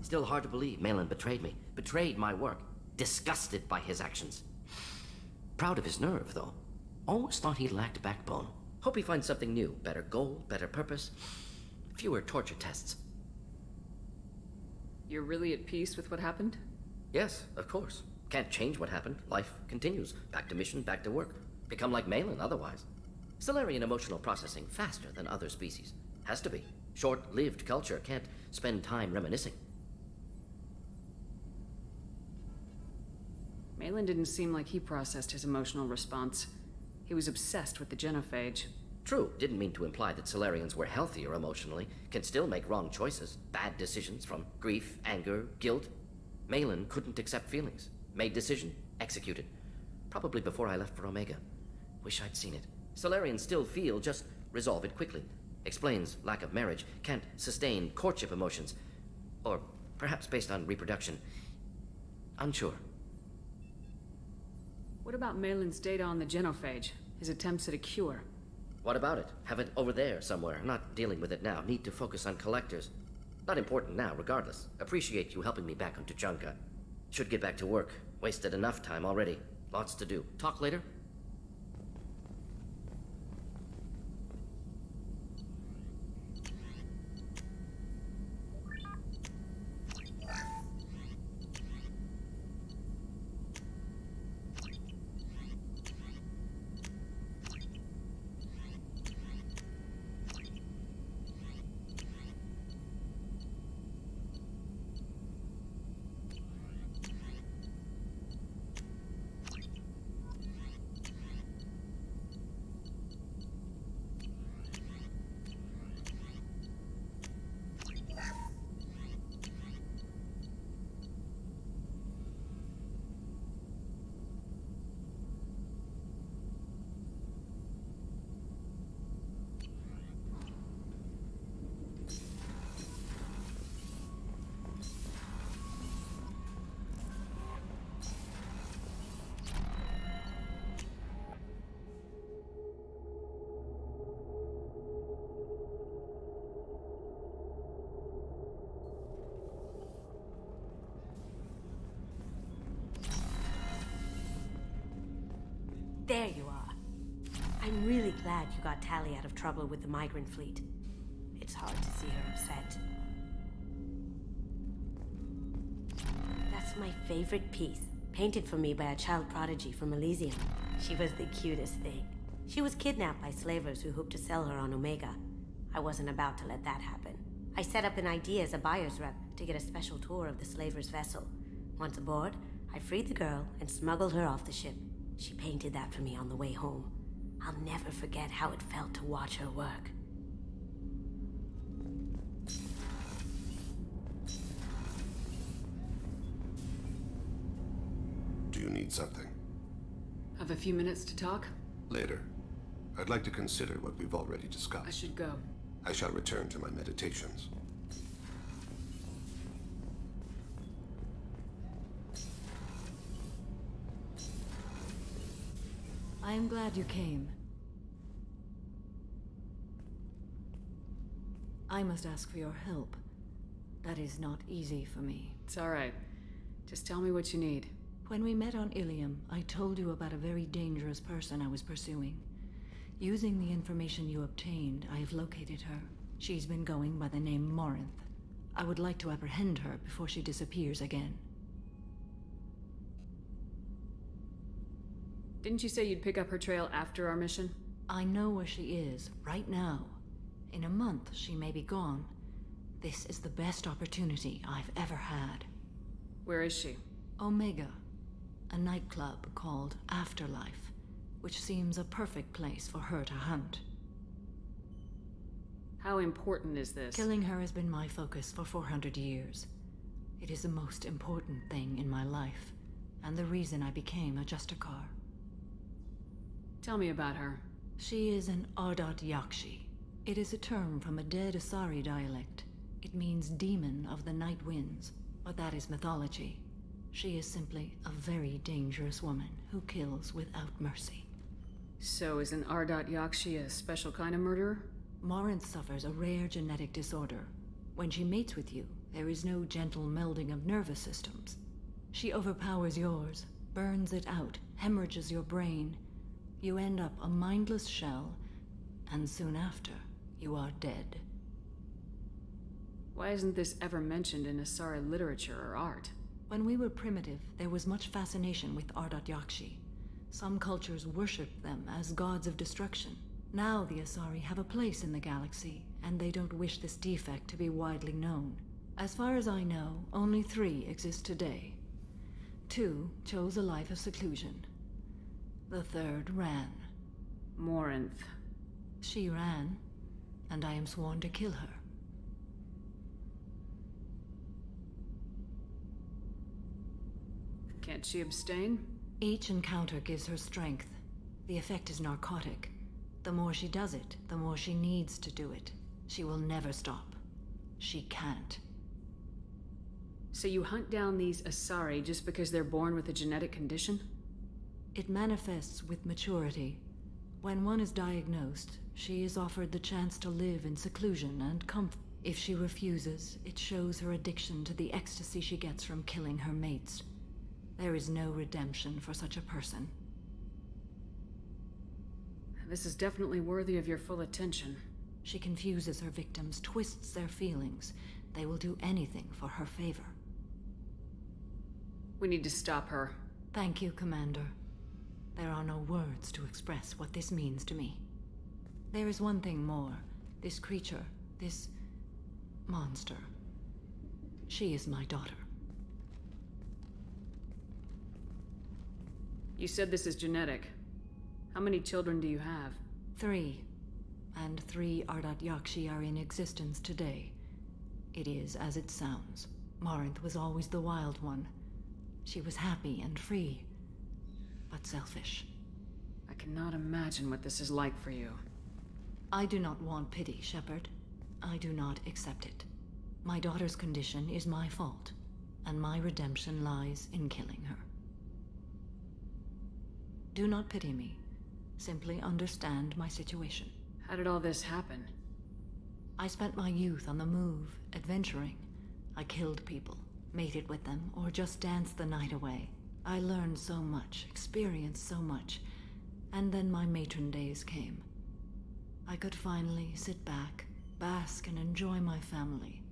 Still hard to believe Malin betrayed me. Betrayed my work. Disgusted by his actions. Proud of his nerve, though. Always thought he lacked backbone. Hope he finds something new. Better goal, better purpose. Fewer torture tests. You're really at peace with what happened? Yes, of course. Can't change what happened. Life continues. Back to mission, back to work. Become like Malin otherwise. Salarian emotional processing faster than other species. Has to be. Short-lived culture can't spend time reminiscing. Malin didn't seem like he processed his emotional response. He was obsessed with the genophage. True, didn't mean to imply that Salarians were healthier emotionally, can still make wrong choices, bad decisions from grief, anger, guilt. Malin couldn't accept feelings. Made decision, executed. Probably before I left for Omega. Wish I'd seen it. Salarians still feel, just resolve it quickly. Explains lack of marriage, can't sustain courtship emotions. Or perhaps based on reproduction. Unsure. What about Malin's data on the genophage? His attempts at a cure? What about it? Have it over there somewhere. Not dealing with it now. Need to focus on collectors. Not important now, regardless. Appreciate you helping me back on Tuchanka. Should get back to work. Wasted enough time already. Lots to do. Talk later? There you are. I'm really glad you got Tali out of trouble with the migrant fleet. It's hard to see her upset. That's my favorite piece, painted for me by a child prodigy from Elysium. She was the cutest thing. She was kidnapped by slavers who hoped to sell her on Omega. I wasn't about to let that happen. I set up an idea as a buyer's rep to get a special tour of the slaver's vessel. Once aboard, I freed the girl and smuggled her off the ship. She painted that for me on the way home. I'll never forget how it felt to watch her work. Do you need something? Have a few minutes to talk? Later. I'd like to consider what we've already discussed. I should go. I shall return to my meditations. I am glad you came. I must ask for your help. That is not easy for me. It's all right. Just tell me what you need. When we met on Ilium, I told you about a very dangerous person I was pursuing. Using the information you obtained, I have located her. She's been going by the name Morinth. I would like to apprehend her before she disappears again. Didn't you say you'd pick up her trail after our mission? I know where she is, right now. In a month, she may be gone. This is the best opportunity I've ever had. Where is she? Omega. A nightclub called Afterlife, which seems a perfect place for her to hunt. How important is this? Killing her has been my focus for 400 years. It is the most important thing in my life, and the reason I became a Justicar. Tell me about her. She is an Ardat Yakshi. It is a term from a dead Asari dialect. It means demon of the night winds, but that is mythology. She is simply a very dangerous woman who kills without mercy. So is an Ardat Yakshi a special kind of murderer? Morinth suffers a rare genetic disorder. When she mates with you, there is no gentle melding of nervous systems. She overpowers yours, burns it out, hemorrhages your brain. You end up a mindless shell, and soon after, you are dead. Why isn't this ever mentioned in Asari literature or art? When we were primitive, there was much fascination with Ardat Yakshi. Some cultures worshipped them as gods of destruction. Now the Asari have a place in the galaxy, and they don't wish this defect to be widely known. As far as I know, only 3 exist today. 2 chose a life of seclusion. The 3rd ran. Morinth. She ran, and I am sworn to kill her. Can't she abstain? Each encounter gives her strength. The effect is narcotic. The more she does it, the more she needs to do it. She will never stop. She can't. So you hunt down these Asari just because they're born with a genetic condition? It manifests with maturity. When one is diagnosed, she is offered the chance to live in seclusion and comfort. If she refuses, it shows her addiction to the ecstasy she gets from killing her mates. There is no redemption for such a person. This is definitely worthy of your full attention. She confuses her victims, twists their feelings. They will do anything for her favor. We need to stop her. Thank you, Commander. There are no words to express what this means to me. There is one thing more. This creature, this monster. She is my daughter. You said this is genetic. How many children do you have? 3. And 3 Ardat Yakshi are in existence today. It is as it sounds. Morinth was always the wild one. She was happy and free, but selfish. I cannot imagine what this is like for you. I do not want pity, Shepard. I do not accept it. My daughter's condition is my fault, and my redemption lies in killing her. Do not pity me. Simply understand my situation. How did all this happen? I spent my youth on the move, adventuring. I killed people, mated with them, or just danced the night away. I learned so much, experienced so much, and then my matron days came. I could finally sit back, bask and enjoy my family.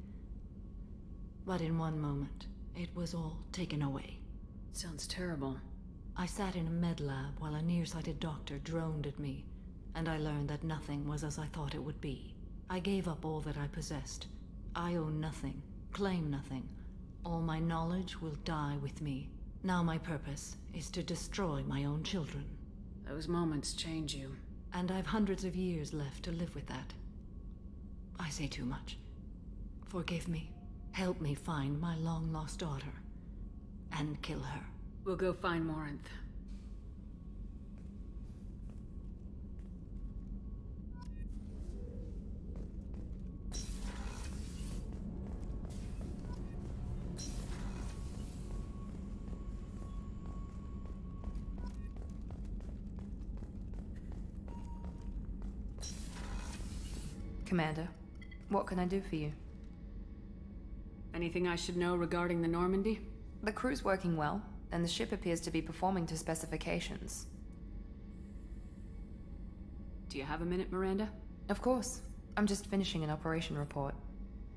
But in one moment, it was all taken away. Sounds terrible. I sat in a med lab while a nearsighted doctor droned at me, and I learned that nothing was as I thought it would be. I gave up all that I possessed. I own nothing, claim nothing. All my knowledge will die with me. Now my purpose is to destroy my own children. Those moments change you. And I've hundreds of years left to live with that. I say too much. Forgive me. Help me find my long-lost daughter. And kill her. We'll go find Morinth. Commander, what can I do for you? Anything I should know regarding the Normandy? The crew's working well, and the ship appears to be performing to specifications. Do you have a minute, Miranda? Of course. I'm just finishing an operation report.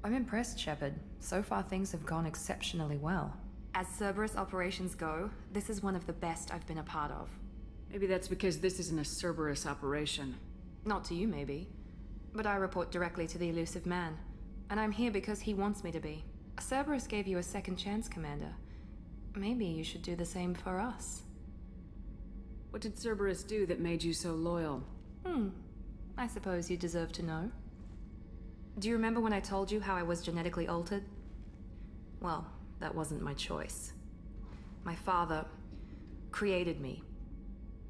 I'm impressed, Shepard. So far things have gone exceptionally well. As Cerberus operations go, this is one of the best I've been a part of. Maybe that's because this isn't a Cerberus operation. Not to you, maybe. But I report directly to the Elusive Man, and I'm here because he wants me to be. Cerberus gave you a second chance, Commander. Maybe you should do the same for us. What did Cerberus do that made you so loyal? I suppose you deserve to know. Do you remember when I told you how I was genetically altered? Well, that wasn't my choice. My father created me.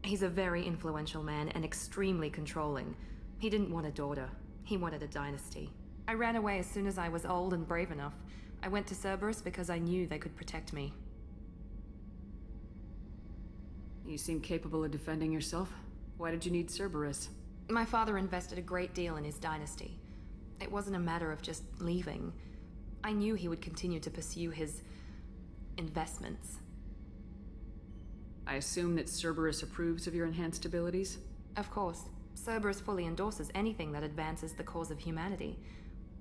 He's a very influential man and extremely controlling. He didn't want a daughter. He wanted a dynasty. I ran away as soon as I was old and brave enough. I went to Cerberus because I knew they could protect me. You seem capable of defending yourself. Why did you need Cerberus? My father invested a great deal in his dynasty. It wasn't a matter of just leaving. I knew he would continue to pursue his investments. I assume that Cerberus approves of your enhanced abilities? Of course. Cerberus fully endorses anything that advances the cause of humanity.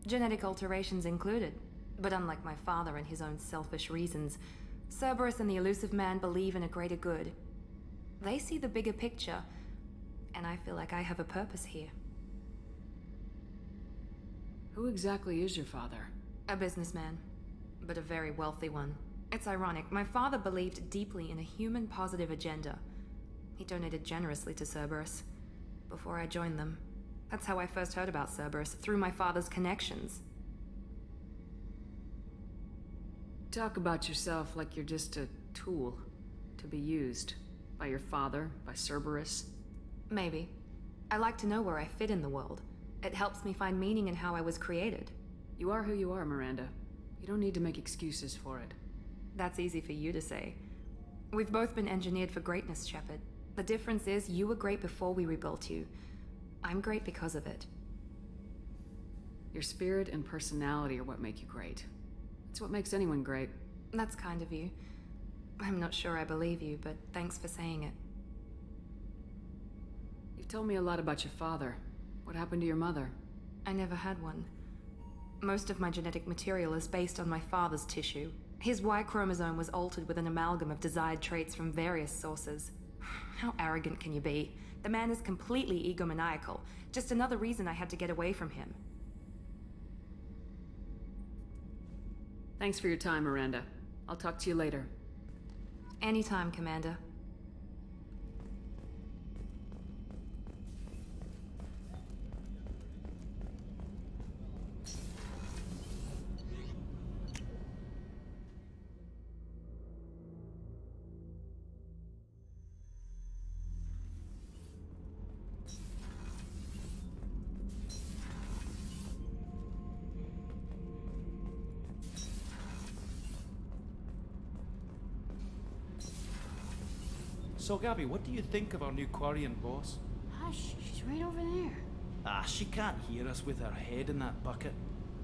Genetic alterations included. But unlike my father and his own selfish reasons, Cerberus and the Elusive Man believe in a greater good. They see the bigger picture, and I feel like I have a purpose here. Who exactly is your father? A businessman, but a very wealthy one. It's ironic, my father believed deeply in a human-positive agenda. He donated generously to Cerberus before I joined them. That's how I first heard about Cerberus, through my father's connections. Talk about yourself like you're just a tool to be used by your father, by Cerberus. Maybe. I like to know where I fit in the world. It helps me find meaning in how I was created. You are who you are, Miranda. You don't need to make excuses for it. That's easy for you to say. We've both been engineered for greatness, Shepard. The difference is you were great before we rebuilt you. I'm great because of it. Your spirit and personality are what make you great. It's what makes anyone great. That's kind of you. I'm not sure I believe you, but thanks for saying it. You've told me a lot about your father. What happened to your mother? I never had one. Most of my genetic material is based on my father's tissue. His Y chromosome was altered with an amalgam of desired traits from various sources. How arrogant can you be? The man is completely egomaniacal. Just another reason I had to get away from him. Thanks for your time, Miranda. I'll talk to you later. Anytime, Commander. So, Gabby, what do you think of our new Quarian boss? Hush, she's right over there. Ah, she can't hear us with her head in that bucket.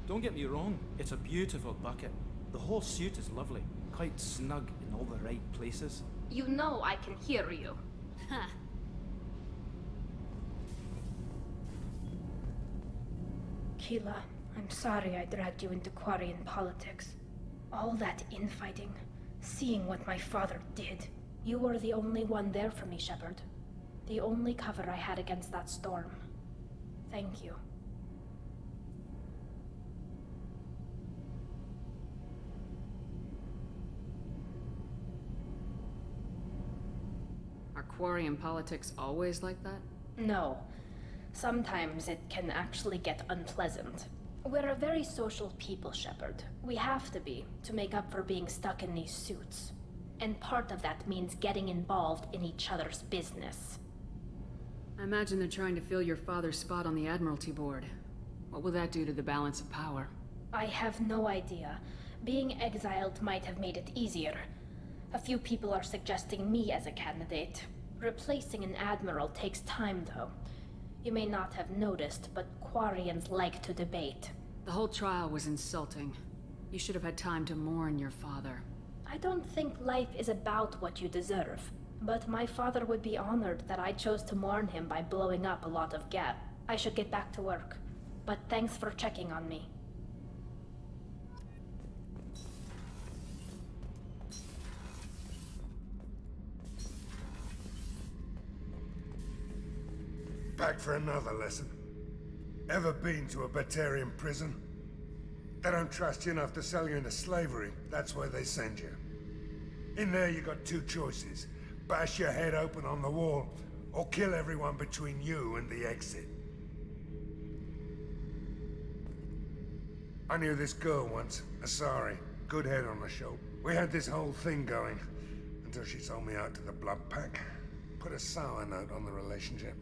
Don't get me wrong, it's a beautiful bucket. The whole suit is lovely, quite snug in all the right places. You know I can hear you. Huh. Keela, I'm sorry I dragged you into Quarian politics. All that infighting, seeing what my father did. You were the only one there for me, Shepard. The only cover I had against that storm. Thank you. Are Quarian politics always like that? No. Sometimes it can actually get unpleasant. We're a very social people, Shepard. We have to be, to make up for being stuck in these suits. And part of that means getting involved in each other's business. I imagine they're trying to fill your father's spot on the Admiralty Board. What will that do to the balance of power? I have no idea. Being exiled might have made it easier. A few people are suggesting me as a candidate. Replacing an admiral takes time, though. You may not have noticed, but Quarians like to debate. The whole trial was insulting. You should have had time to mourn your father. I don't think life is about what you deserve, but my father would be honored that I chose to mourn him by blowing up a lot of gas. I should get back to work, but thanks for checking on me. Back for another lesson. Ever been to a Batarian prison? They don't trust you enough to sell you into slavery. That's where they send you. In there you got two choices. Bash your head open on the wall, or kill everyone between you and the exit. I knew this girl once, Asari. Good head on the shoulder. We had this whole thing going, until she sold me out to the Blood Pack. Put a sour note on the relationship.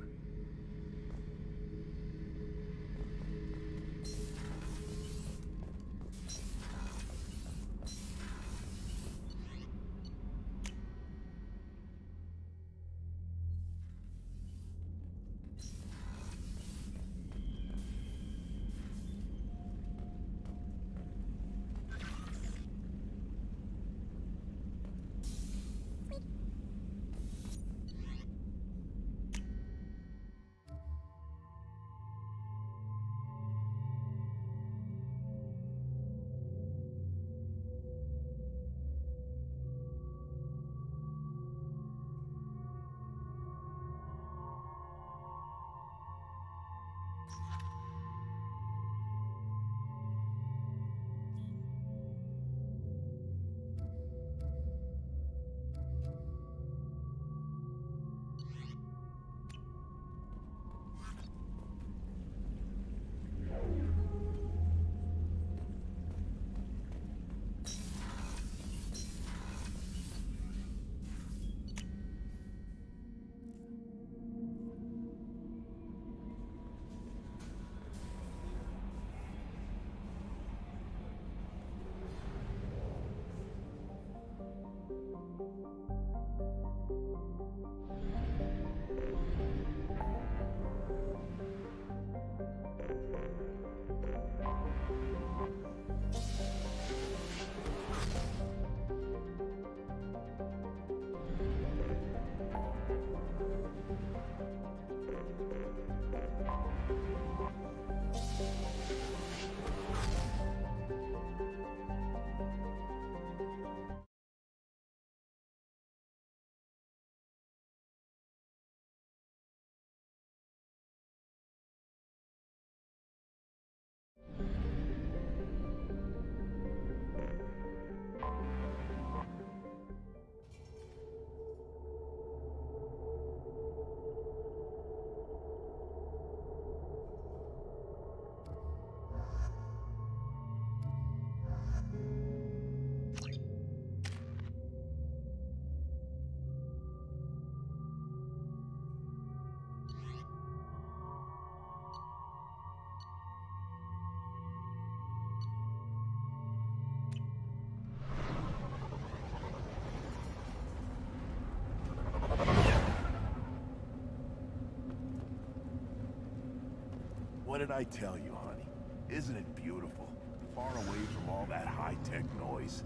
What did I tell you, honey? Isn't it beautiful? Far away from all that high-tech noise.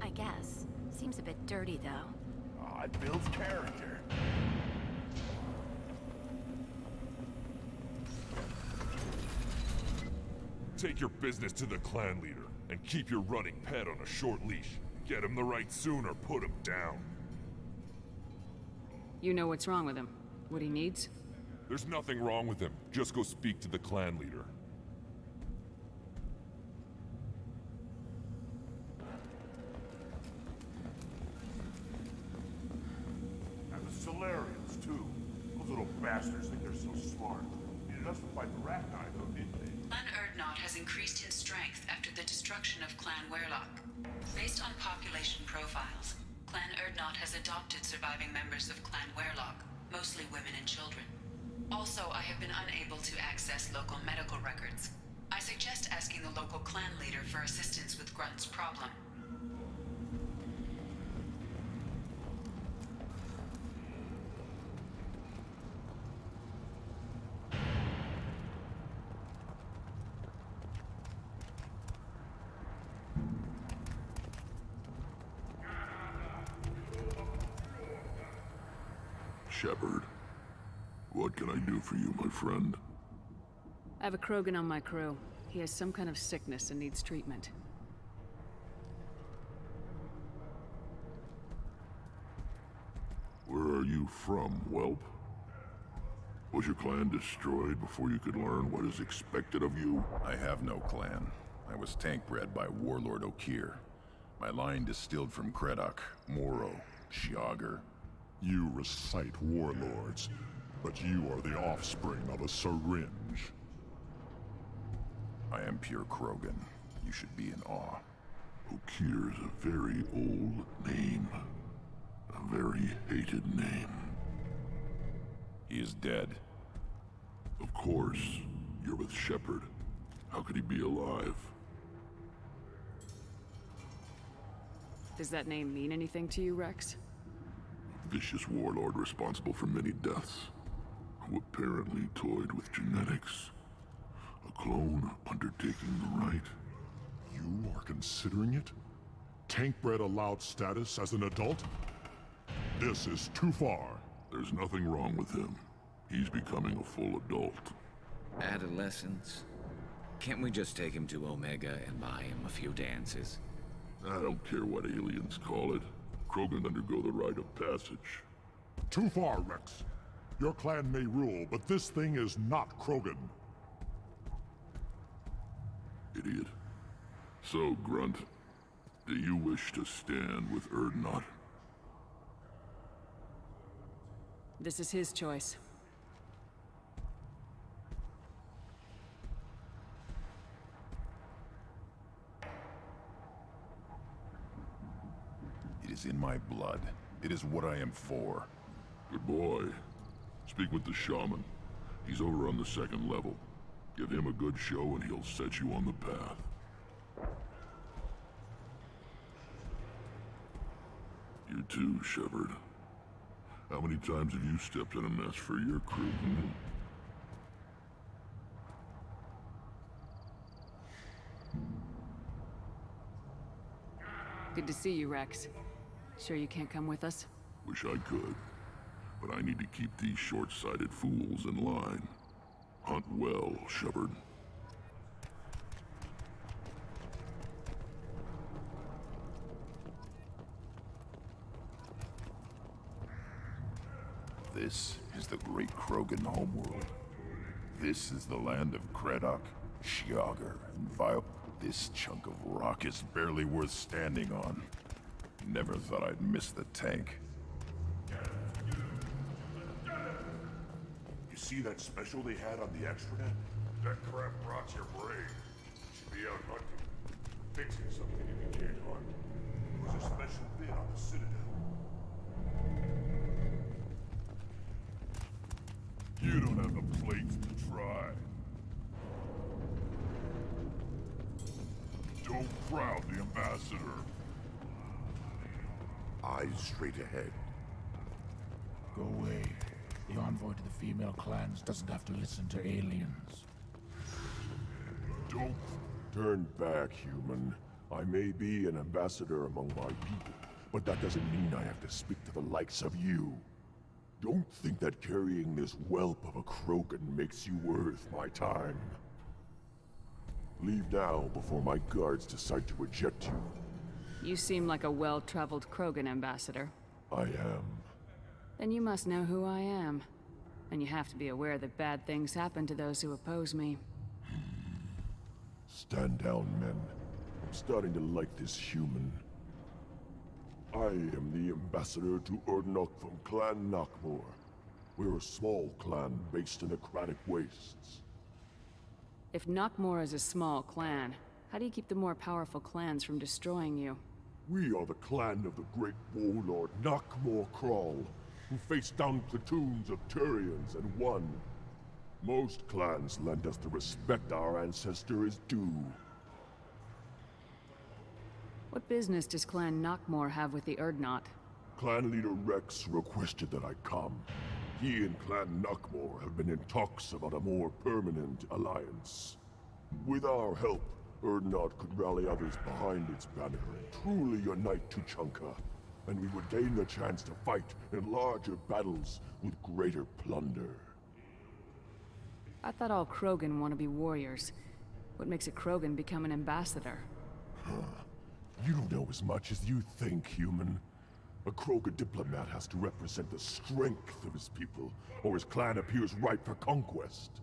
I guess. Seems a bit dirty, though. Oh, it builds character. Take your business to the clan leader, and keep your running pet on a short leash. Get him the right soon or put him down. You know what's wrong with him? What he needs? There's nothing wrong with him. Just go speak to the clan leader. And the Solarians, too. Those little bastards think they're so smart. Needed us to fight the Rachni, though, didn't they? Clan Urdnot has increased in strength after the destruction of Clan Werlock. Based on population profiles, Clan Urdnot has adopted surviving members of Clan Werlock, mostly women and children. Also, I have been unable to access local medical records. I suggest asking the local clan leader for assistance with Grunt's problem. Shepard, what can I do for you, my friend? I have a Krogan on my crew. He has some kind of sickness and needs treatment. Where are you from, whelp? Was your clan destroyed before you could learn what is expected of you? I have no clan. I was tank bred by Warlord Okeer. My line distilled from Kredok, Moro, Shiagar. You recite warlords, but you are the offspring of a syringe. I am pure Krogan. you should be in awe. Okir's a very old name. A very hated name. He is dead. Of course. You're with Shepard. How could he be alive? Does that name mean anything to you, Rex? Vicious warlord responsible for many deaths, who apparently toyed with genetics. A clone undertaking the rite. You are considering it? Tankbred allowed status as an adult? This is too far. There's nothing wrong with him. He's becoming a full adult. Adolescence? Can't we just take him to Omega and buy him a few dances? I don't care what aliens call it. Krogan undergo the rite of passage. Too far, Rex. Your clan may rule, but this thing is not Krogan. Idiot. So, Grunt, do you wish to stand with Urdnot? This is his choice. It is in my blood. It is what I am for. Good boy. Speak with the shaman. He's over on the second level. Give him a good show and he'll set you on the path. You too, Shepard. How many times have you stepped in a mess for your crew? Good to see you, Rex. Sure you can't come with us? Wish I could. But I need to keep these short-sighted fools in line. Hunt well, Shepard. This is the great Krogan homeworld. This is the land of Kredok, Shiagar, and Vile. This chunk of rock is barely worth standing on. Never thought I'd miss the tank. You see that special they had on the extranet? That crap rots your brain. You should be out hunting. Fixing something if you can't hunt. There was a special bid on the Citadel. You don't have the plates to try. Don't crowd the ambassador. Eyes straight ahead. Go away. The envoy to the female clans doesn't have to listen to aliens. Don't turn back, human. I may be an ambassador among my people, but that doesn't mean I have to speak to the likes of you. Don't think that carrying this whelp of a Krogan makes you worth my time. Leave now before my guards decide to eject you. You seem like a well-traveled Krogan ambassador. I am. Then you must know who I am. And you have to be aware that bad things happen to those who oppose me. Stand down, men. I'm starting to like this human. I am the ambassador to Urdnot from Clan Nakmor. We're a small clan based in the Kraddock Wastes. If Nakmor is a small clan, how do you keep the more powerful clans from destroying you? We are the clan of the great warlord Nakmor Krall, who faced down platoons of Turians and won. Most clans lend us the respect our ancestor is due. What business does Clan Nakmor have with the Urdnot? Clan leader Rex requested that I come. He and Clan Nakmor have been in talks about a more permanent alliance. With our help, Urdnot could rally others behind its banner and truly unite Tuchanka, and we would gain the chance to fight in larger battles with greater plunder. I thought all Krogan want to be warriors. What makes a Krogan become an ambassador? You don't know as much as you think, human. A Krogan diplomat has to represent the strength of his people, or his clan appears ripe for conquest.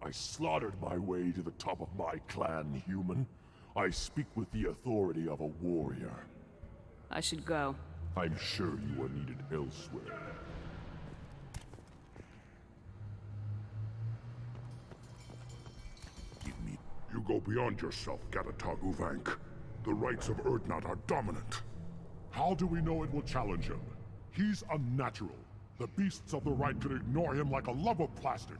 I slaughtered my way to the top of my clan, human. I speak with the authority of a warrior. I should go. I'm sure you are needed elsewhere. Give me. You go beyond yourself, Gatatog Uvank. The rights of Urdnot are dominant. How do we know it will challenge him? He's unnatural. The beasts of the right could ignore him like a lump of plastic.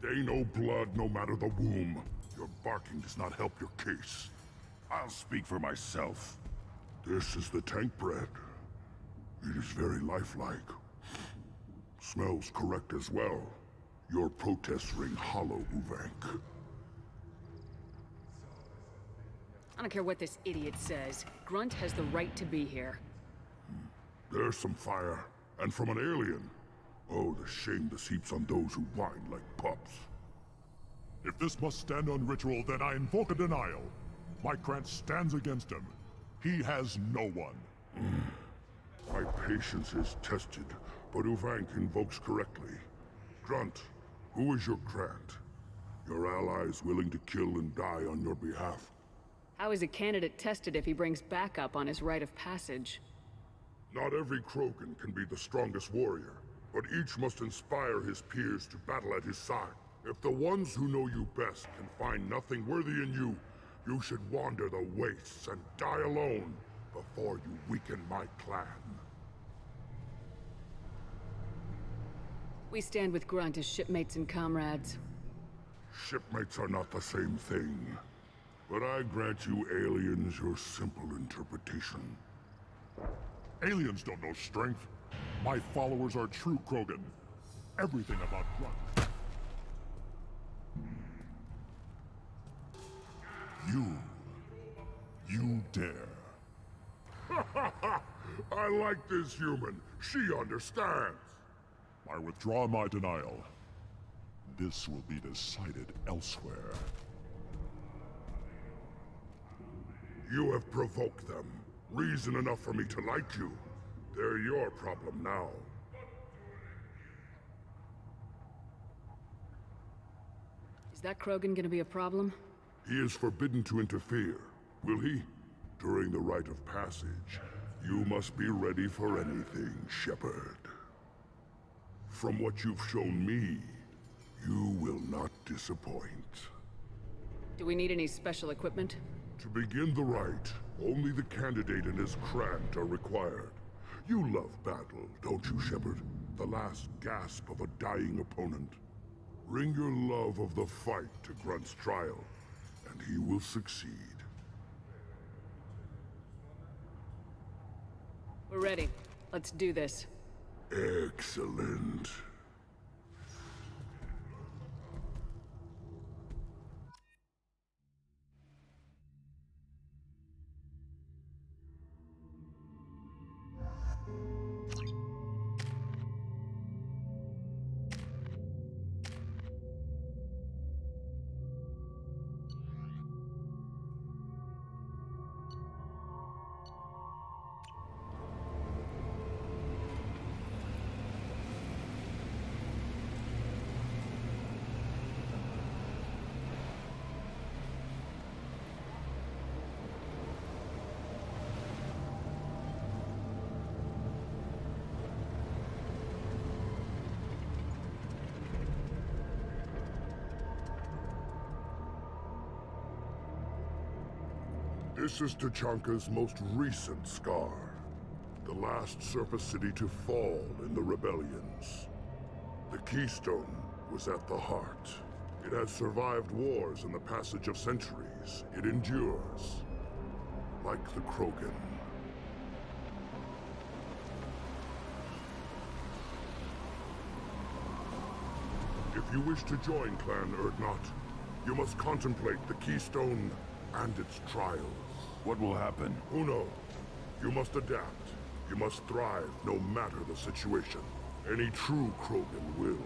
They know blood no matter the womb. Your barking does not help your case. I'll speak for myself. This is the tank bread. It is very lifelike. Smells correct as well. Your protests ring hollow, Uvank. I don't care what this idiot says. Grunt has the right to be here. There's some fire, and from an alien. Oh, the shame this heaps on those who whine like pups. If this must stand on ritual, then I invoke a denial. Mykrant stands against him. He has no one. My patience is tested, but Uvank invokes correctly. Grunt, who is your Grant? Your allies willing to kill and die on your behalf. How is a candidate tested if he brings backup on his rite of passage? Not every Krogan can be the strongest warrior, but each must inspire his peers to battle at his side. If the ones who know you best can find nothing worthy in you, you should wander the wastes and die alone before you weaken my clan. We stand with Grunt as shipmates and comrades. Shipmates are not the same thing. But I grant you aliens your simple interpretation. Aliens don't know strength. My followers are true Krogan. Everything about Grunt. You dare. I like this human. She understands. I withdraw my denial. This will be decided elsewhere. You have provoked them. Reason enough for me to like you. They're your problem now. Is that Krogan gonna be a problem? He is forbidden to interfere. Will he? During the rite of passage, you must be ready for anything, Shepard. From what you've shown me, you will not disappoint. Do we need any special equipment? To begin the rite, only the candidate and his Krant are required. You love battle, don't you, Shepard? The last gasp of a dying opponent. Bring your love of the fight to Grunt's trial, and he will succeed. We're ready. Let's do this. Excellent. This is Tachanka's most recent scar. The last surface city to fall in the rebellions. The Keystone was at the heart. It has survived wars and the passage of centuries. It endures. Like the Krogan. If you wish to join Clan Urdnot, you must contemplate the Keystone and its trials. What will happen? Who knows? You must adapt. You must thrive no matter the situation. Any true Krogan will.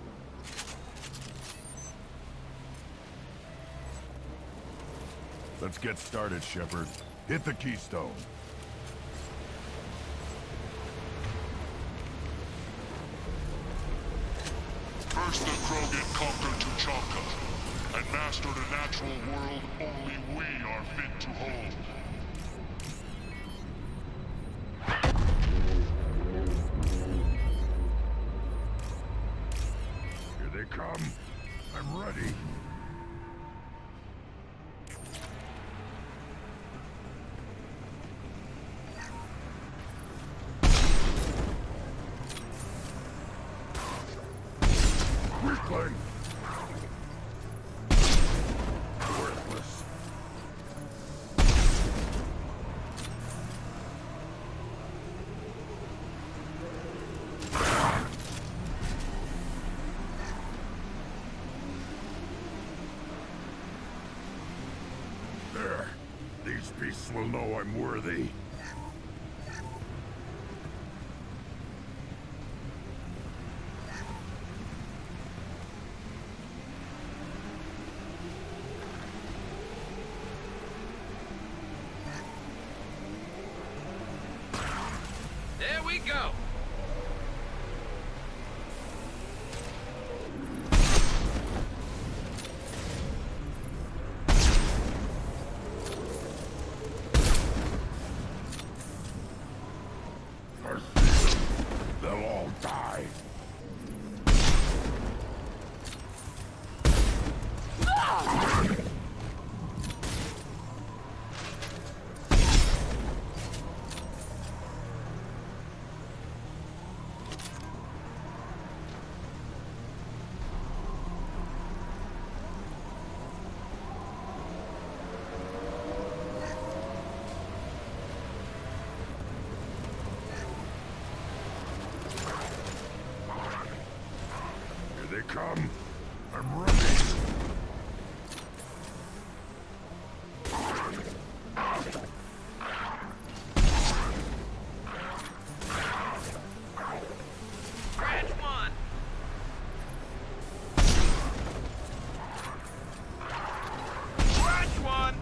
Let's get started, Shepard. Hit the Keystone. First the Krogan conquered Tachanka, and mastered a natural world only we are fit to hold. Here they come. I'm ready. weakling! Worthless. There. These beasts will know I'm worthy. There we go! They'll all die. Here they come. I'm ready. Branch one! Branch one!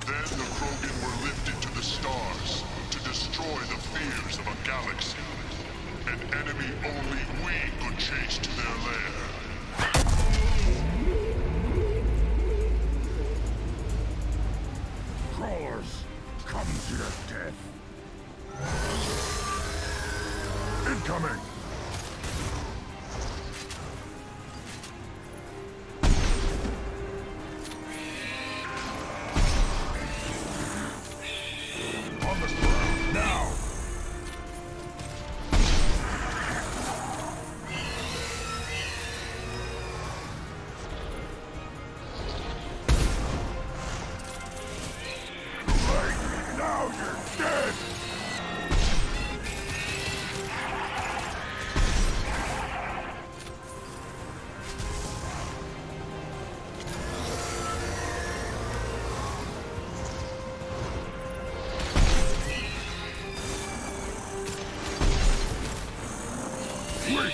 Then the Krogan were lifted to the stars to destroy the fears of a galaxy. An enemy only we could chase to their lair. Crawlers, come to your death. Incoming! On the ground, now! Right, now you're dead! Wait!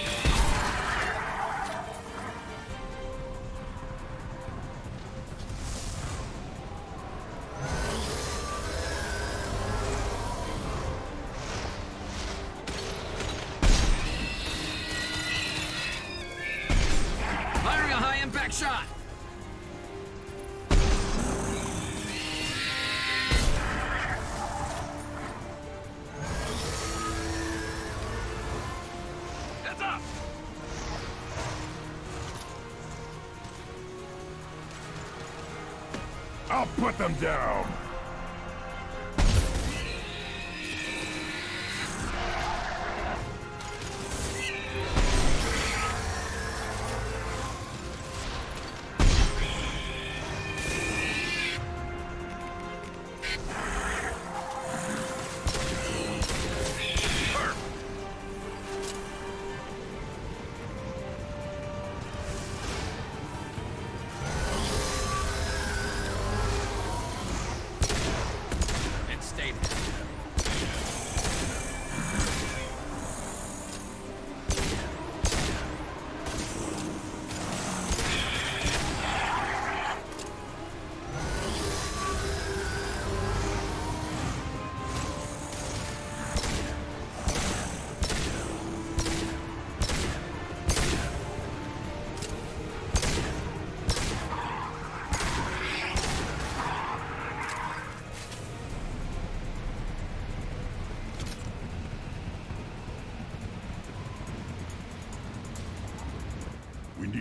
Firing a high-impact shot! Heads up! I'll put them down!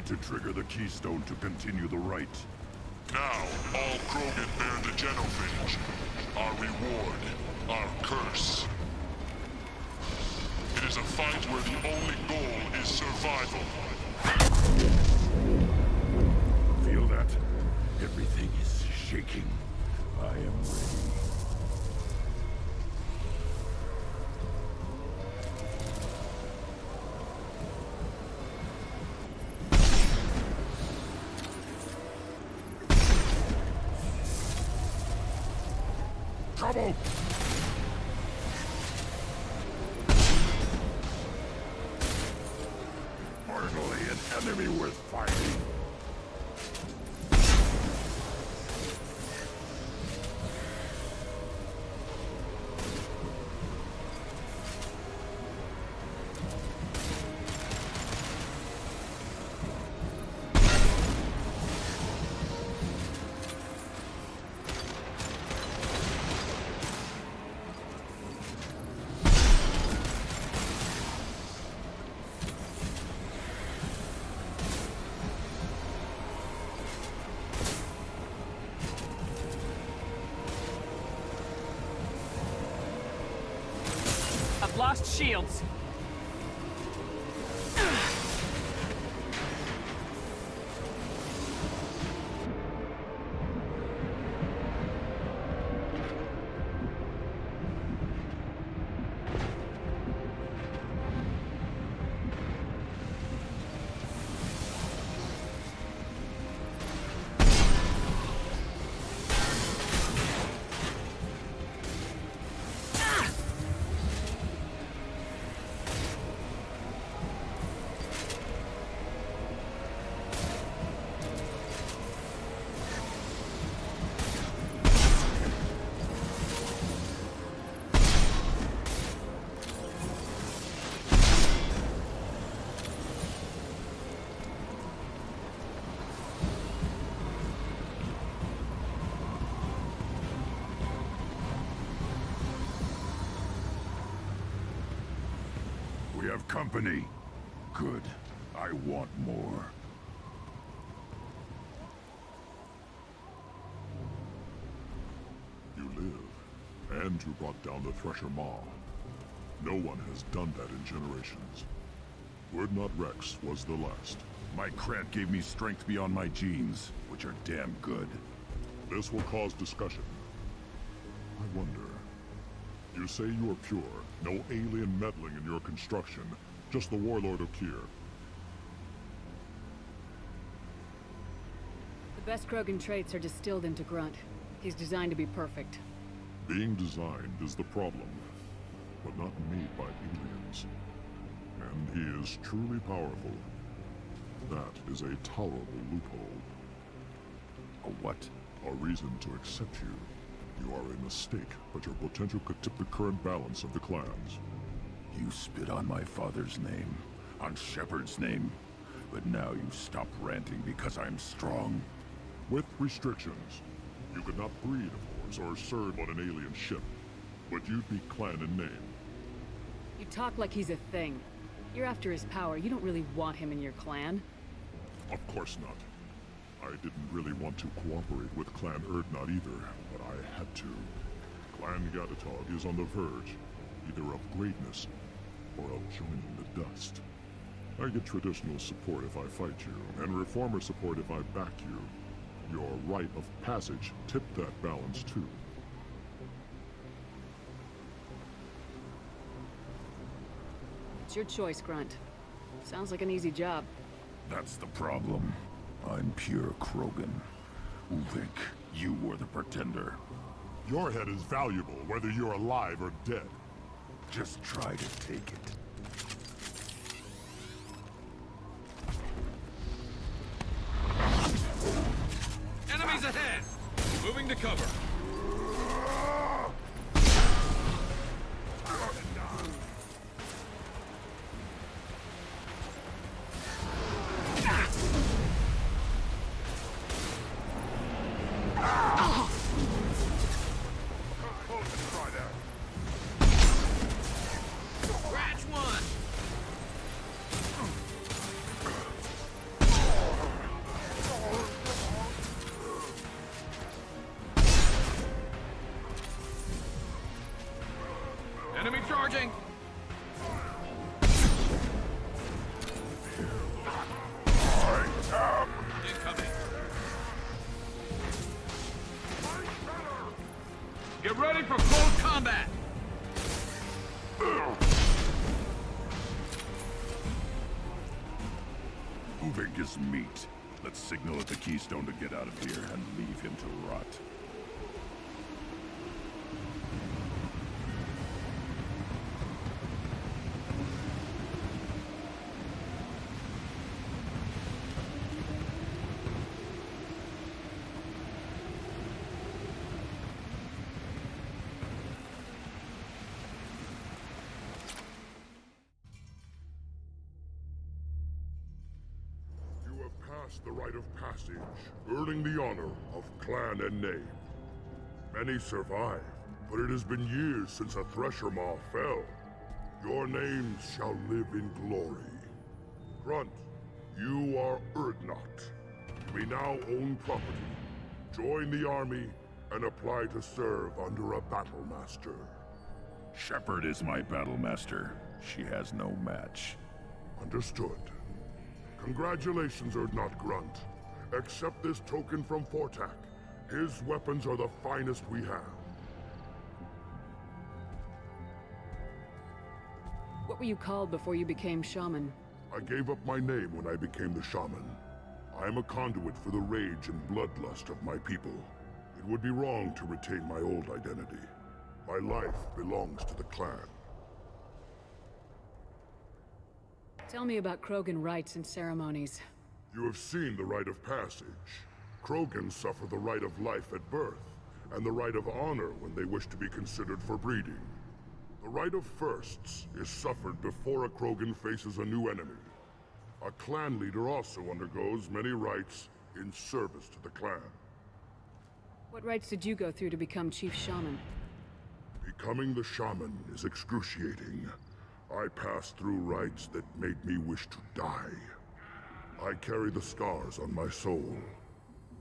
need to trigger the keystone to continue the rite. Now, all Krogan bear the genophage. Our reward, our curse. It is a fight where the only goal is survival. Feel that? Everything is shaking. I am ready. Trouble! Finally, an enemy worth fighting. I've lost shields. We have company. Good. I want more. You live, and you brought down the Thresher Maw. No one has done that in generations. Wordnot Rex was the last. My Krant gave me strength beyond my genes, which are damn good. This will cause discussion. I wonder. You say you are pure, no alien meddling in your construction, just the Warlord of Kier. The best Krogan traits are distilled into Grunt. He's designed to be perfect. Being designed is the problem, but not made by aliens. And he is truly powerful. That is a tolerable loophole. A what? A reason to accept you. You are a mistake, but your potential could tip the current balance of the clans. You spit on my father's name, on Shepard's name, but now you stop ranting because I'm strong. With restrictions. You could not breed, of course, or serve on an alien ship, but you'd be clan in name. You talk like he's a thing. You're after his power. You don't really want him in your clan. Of course not. I didn't really want to cooperate with Clan Urdnot either, but I had to. Clan Gatatog is on the verge, either of greatness or of joining the dust. I get traditional support if I fight you, and reformer support if I back you. Your rite of passage tipped that balance too. It's your choice, Grunt. Sounds like an easy job. That's the problem. I'm pure Krogan. Ulvik, you were the pretender. Your head is valuable, whether you're alive or dead. Just try to take it. Enemies ahead! Moving to cover. Scratch one! Enemy charging! Incoming! Get ready for close combat! Uvig is meat. Let's signal at the Keystone to get out of here and leave him to rot. The rite of passage, earning the honor of clan and name. Many survive, but it has been years since a Thresher Maw fell. Your names shall live in glory. Grunt, you are Urdnot. You may now own property, join the army, and apply to serve under a battle master. Shepard is my battle master. She has no match. Understood. Congratulations, Urdnot Grunt. Accept this token from Fortak. His weapons are the finest we have. What were you called before you became shaman? I gave up my name when I became the shaman. I am a conduit for the rage and bloodlust of my people. It would be wrong to retain my old identity. My life belongs to the clan. Tell me about Krogan rites and ceremonies. You have seen the rite of passage. Krogans suffer the rite of life at birth, and the rite of honor when they wish to be considered for breeding. The rite of firsts is suffered before a Krogan faces a new enemy. A clan leader also undergoes many rites in service to the clan. What rites did you go through to become Chief Shaman? Becoming the shaman is excruciating. I passed through rites that made me wish to die. I carry the scars on my soul.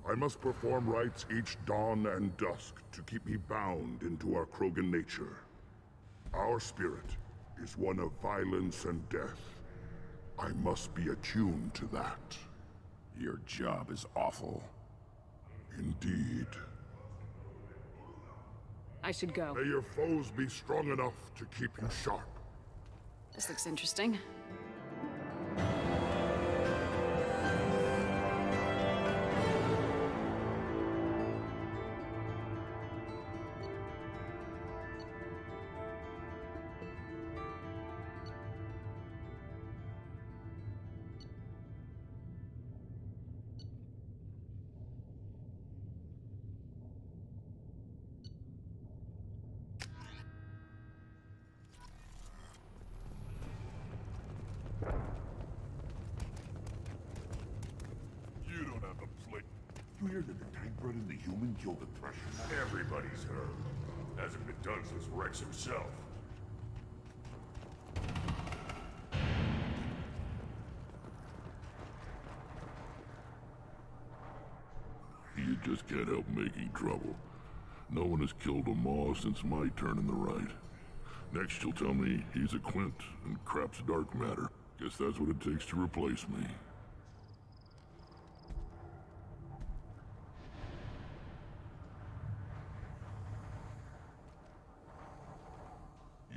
I must perform rites each dawn and dusk to keep me bound into our Krogan nature. Our spirit is one of violence and death. I must be attuned to that. Your job is awful. Indeed. I should go. May your foes be strong enough to keep you sharp. This looks interesting. You hear that the Tangbred and the human killed the Thresher? Everybody's heard. Hasn't been done since Rex himself. You just can't help making trouble. No one has killed a Maw since my turn in the right. Next you'll tell me he's a Quint and crap's dark matter. Guess that's what it takes to replace me.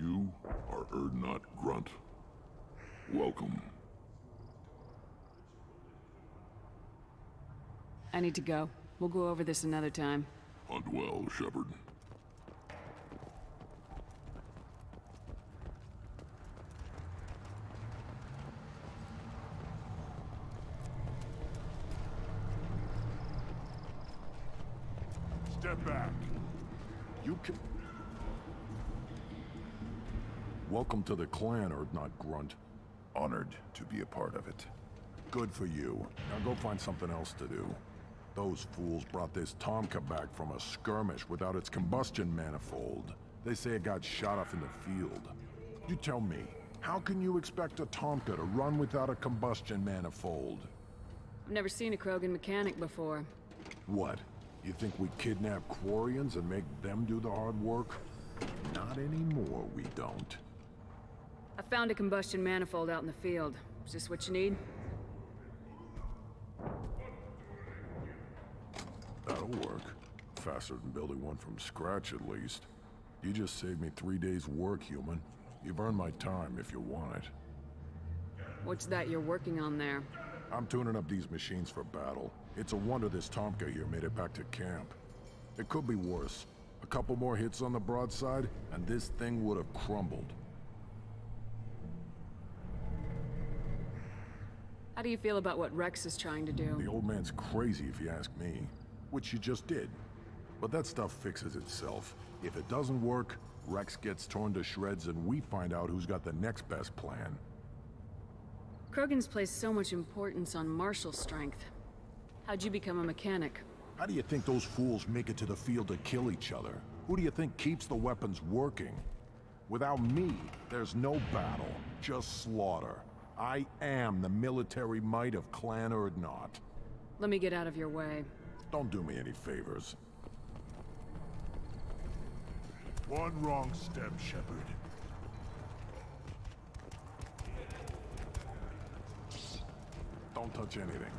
You are Urdnot Grunt. Welcome. I need to go. We'll go over this another time. Hunt well, Shepard. Step back. You can... Welcome to the clan, Urdnot Grunt. Honored to be a part of it. Good for you. Now go find something else to do. Those fools brought this Tomka back from a skirmish without its combustion manifold. They say it got shot off in the field. You tell me, how can you expect a Tomka to run without a combustion manifold? I've never seen a Krogan mechanic before. What? You think we kidnap Quarians and make them do the hard work? Not Not anymore, we don't. I found a combustion manifold out in the field. Is this what you need? That'll work. Faster than building one from scratch, at least. You just saved me 3 days' work, human. You've earned my time if you want it. What's that you're working on there? I'm tuning up these machines for battle. It's a wonder this Tomka here made it back to camp. It could be worse. A couple more hits on the broadside, and this thing would have crumbled. How do you feel about what Rex is trying to do? The old man's crazy if you ask me. Which you just did. But that stuff fixes itself. If it doesn't work, Rex gets torn to shreds and we find out who's got the next best plan. Krogan's placed so much importance on martial strength. How'd you become a mechanic? How do you think those fools make it to the field to kill each other? Who do you think keeps the weapons working? Without me, there's no battle, just slaughter. I am the military might of Clan Urdnot. Let me get out of your way. Don't do me any favors. One wrong step, Shepard. Don't touch anything.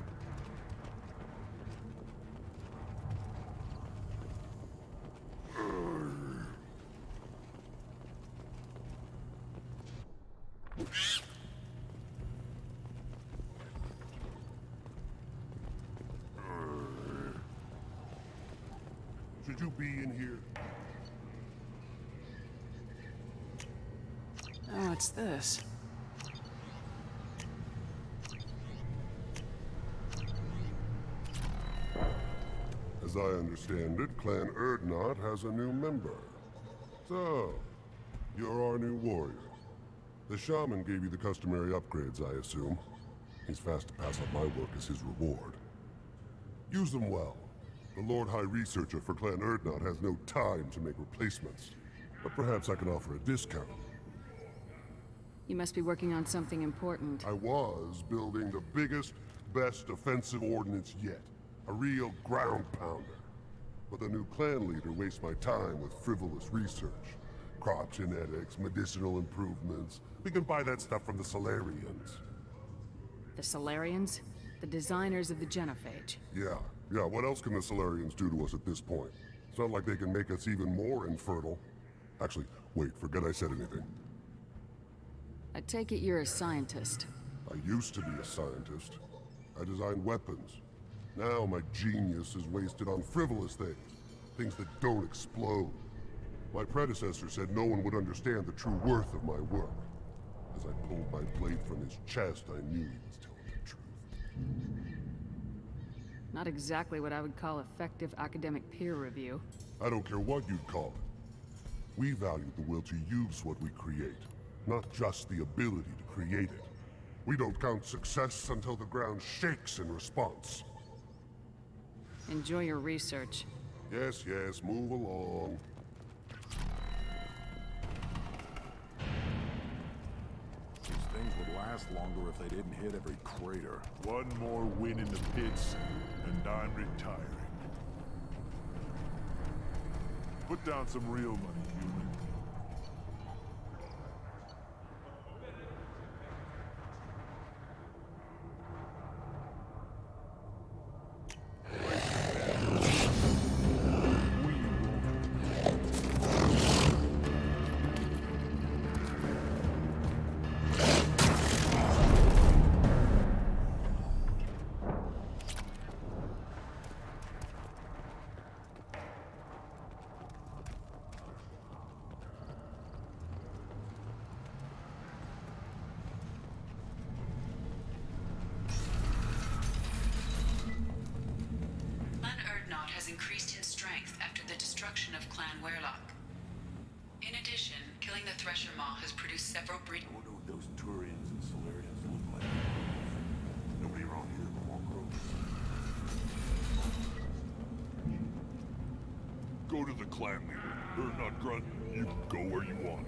Should you be in here? Oh, it's this. As I understand it, Clan Urdnot has a new member. So, you're our new warrior. The shaman gave you the customary upgrades, I assume. He's fast to pass up my work as his reward. Use them well. The Lord High Researcher for Clan Urdnot has no time to make replacements. But perhaps I can offer a discount. You must be working on something important. I was building the biggest, best offensive ordnance yet. A real ground pounder. But the new clan leader wastes my time with frivolous research. Crop genetics, medicinal improvements. We can buy that stuff from the Solarians. The Solarians? The designers of the Genophage. Yeah, what else can the Solarians do to us at this point? It's not like they can make us even more infertile. Actually, wait, forget I said anything. I take it you're a scientist. I used to be a scientist. I designed weapons. Now my genius is wasted on frivolous things. Things that don't explode. My predecessor said no one would understand the true worth of my work. As I pulled my blade from his chest, I knew he was telling the truth. Not exactly what I would call effective academic peer review. I don't care what you'd call it. We value the will to use what we create, not just the ability to create it. We don't count success until the ground shakes in response. Enjoy your research. Yes, move along. These things would last longer if they didn't hit every crater. One more win in the pits, and I'm retiring. Put down some real money, human. Increased in strength after the destruction of Clan Werlock. In addition, killing the Thresher Maw has produced several breed. I wonder what those Turians and Solarians look like. Nobody around here but one group. Go to the clan leader. Urdnot Grunt, you go where you want.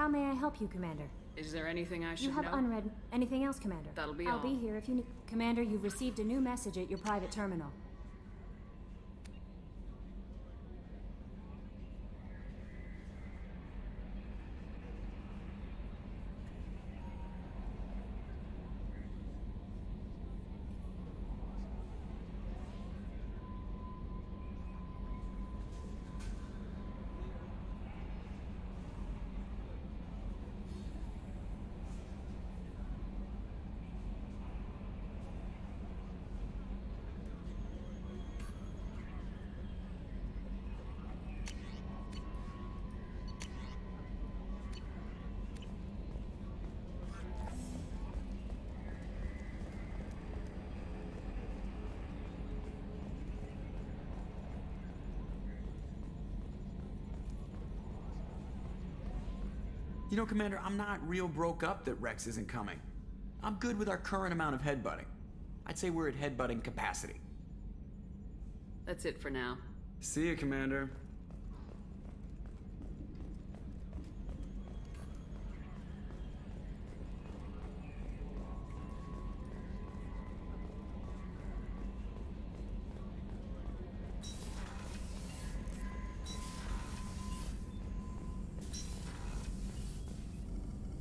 How may I help you, Commander? Is there anything I should You have know? unread... Anything else, Commander? That'll be I'll all. be here if you need... Commander, you've received a new message at your private terminal. You know, Commander, I'm not real broke up that Rex isn't coming. I'm good with our current amount of headbutting. I'd say we're at headbutting capacity. That's it for now. See you, Commander.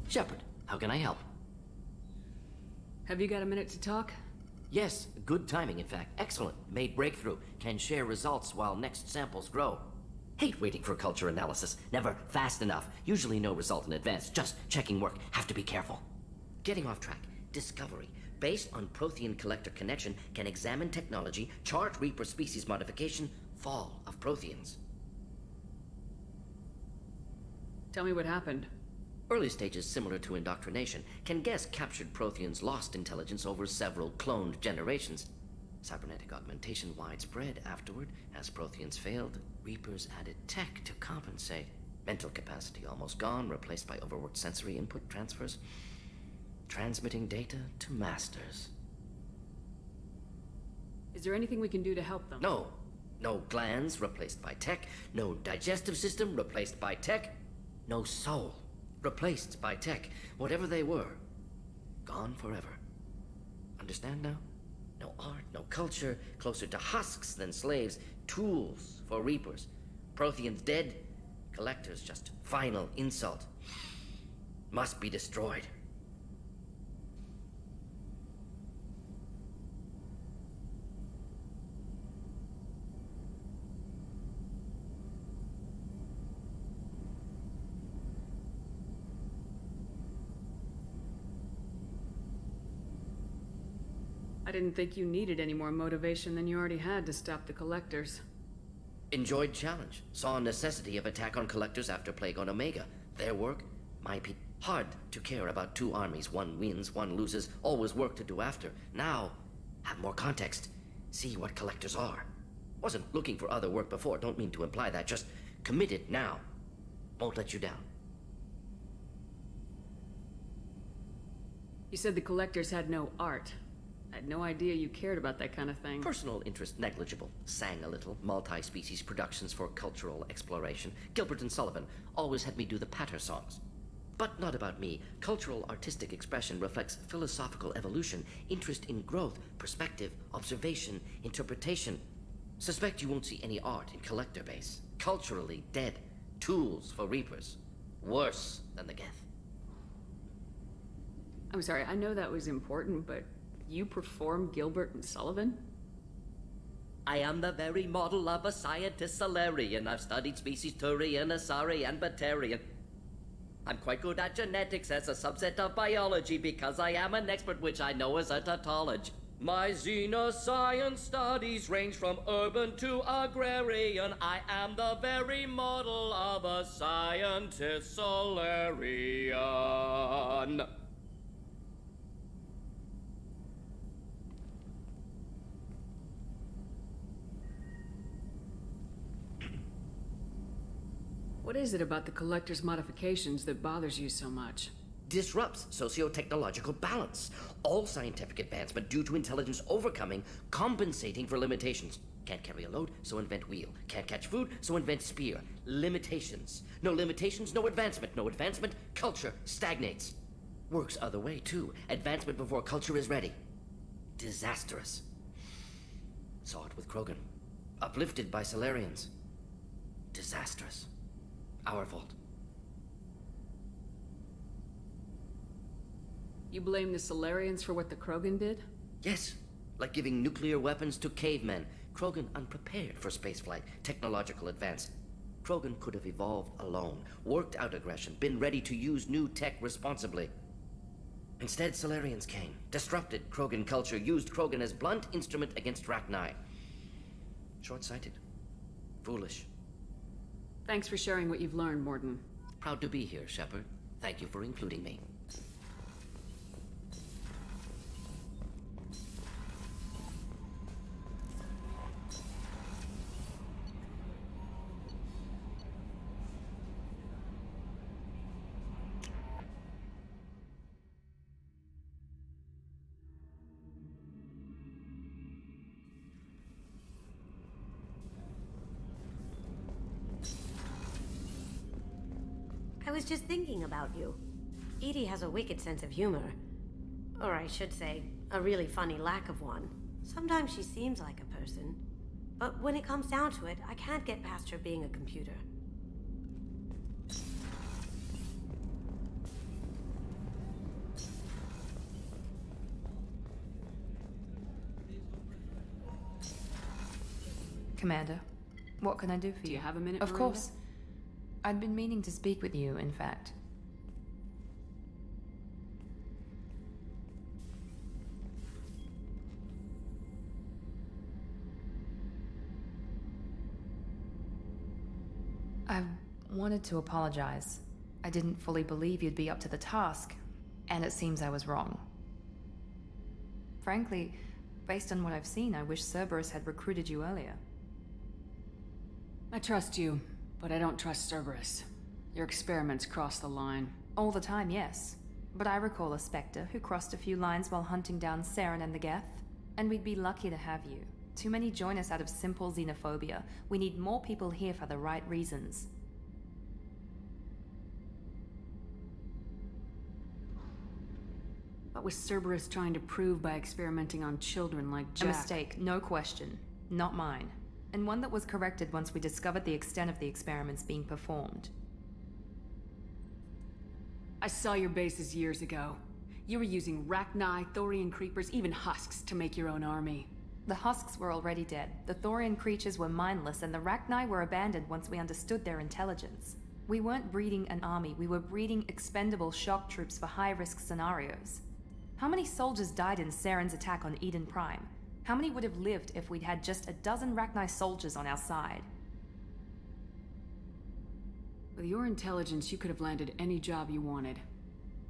Shepard, how can I help? Have you got a minute to talk? Yes, good timing, in fact. Excellent. Made breakthrough. Can share results while next samples grow. Hate waiting for culture analysis. Never fast enough. Usually no result in advance. Just checking work. Have to be careful. Getting off track. Discovery. Based on Prothean collector connection, can examine technology, chart Reaper species modification, fall of Protheans. Tell me what happened. Early stages similar to indoctrination. Can guess captured Protheans lost intelligence over several cloned generations. Cybernetic augmentation widespread afterward. As Protheans failed, Reapers added tech to compensate. Mental capacity almost gone, replaced by overworked sensory input transfers. Transmitting data to masters. Is there anything we can do to help them? No. No glands replaced by tech. No digestive system replaced by tech. No soul replaced by tech. Whatever they were, gone forever. Understand now? No art, no culture, closer to husks than slaves, tools for Reapers. Protheans dead, collectors just final insult. Must be destroyed. I didn't think you needed any more motivation than you already had to stop the Collectors. Enjoyed challenge. Saw necessity of attack on collectors after Plague on Omega. Their work, my people. Hard to care about two armies. One wins, one loses. Always work to do after. Now, have more context. See what collectors are. Wasn't looking for other work before. Don't mean to imply that. Just committed now. Won't let you down. You said the Collectors had no art. I had no idea you cared about that kind of thing. Personal interest negligible. Sang a little. Multi-species productions for cultural exploration. Gilbert and Sullivan always had me do the patter songs. But not about me. Cultural artistic expression reflects philosophical evolution, interest in growth, perspective, observation, interpretation. Suspect you won't see any art in collector base. Culturally dead. Tools for Reapers. Worse than the Geth. I'm sorry, I know that was important, but you perform Gilbert and Sullivan? I am the very model of a scientist Salarian. I've studied species Turian, Asari, and Batarian. I'm quite good at genetics as a subset of biology because I am an expert, which I know as a tautology. My xenoscience studies range from urban to agrarian. I am the very model of a scientist Salarian. What is it about the Collector's modifications that bothers you so much? Disrupts socio-technological balance. All scientific advancement due to intelligence overcoming, compensating for limitations. Can't carry a load, so invent wheel. Can't catch food, so invent spear. Limitations. No limitations, no advancement. No advancement, culture stagnates. Works other way, too. Advancement before culture is ready. Disastrous. Saw it with Krogan. Uplifted by Salarians. Disastrous. Our fault. You blame the Salarians for what the Krogan did? Yes, like giving nuclear weapons to cavemen. Krogan unprepared for spaceflight, technological advance. Krogan could have evolved alone, worked out aggression, been ready to use new tech responsibly. Instead, Salarians came, disrupted Krogan culture, used Krogan as blunt instrument against Rachni. Short-sighted. Foolish. Thanks for sharing what you've learned, Mordin. Proud to be here, Shepard. Thank you for including me. I was just thinking about you. Edie has a wicked sense of humor. Or I should say, a really funny lack of one. Sometimes she seems like a person. But when it comes down to it, I can't get past her being a computer. Commander, what can I do for you? Do you have a minute, Of Miranda? course. I'd been meaning to speak with you, in fact. I wanted to apologize. I didn't fully believe you'd be up to the task, and it seems I was wrong. Frankly, based on what I've seen, I wish Cerberus had recruited you earlier. I trust you, but I don't trust Cerberus. Your experiments cross the line. All the time, yes. But I recall a Spectre who crossed a few lines while hunting down Saren and the Geth. And we'd be lucky to have you. Too many join us out of simple xenophobia. We need more people here for the right reasons. What was Cerberus trying to prove by experimenting on children like Jack? A mistake, no question. Not mine. And one that was corrected once we discovered the extent of the experiments being performed. I saw your bases years ago. You were using Rachni, Thorian creepers, even husks to make your own army. The husks were already dead, the Thorian creatures were mindless, and the Rachni were abandoned once we understood their intelligence. We weren't breeding an army, we were breeding expendable shock troops for high-risk scenarios. How many soldiers died in Saren's attack on Eden Prime? How many would have lived if we'd had just a dozen Rachni soldiers on our side? With your intelligence, you could have landed any job you wanted.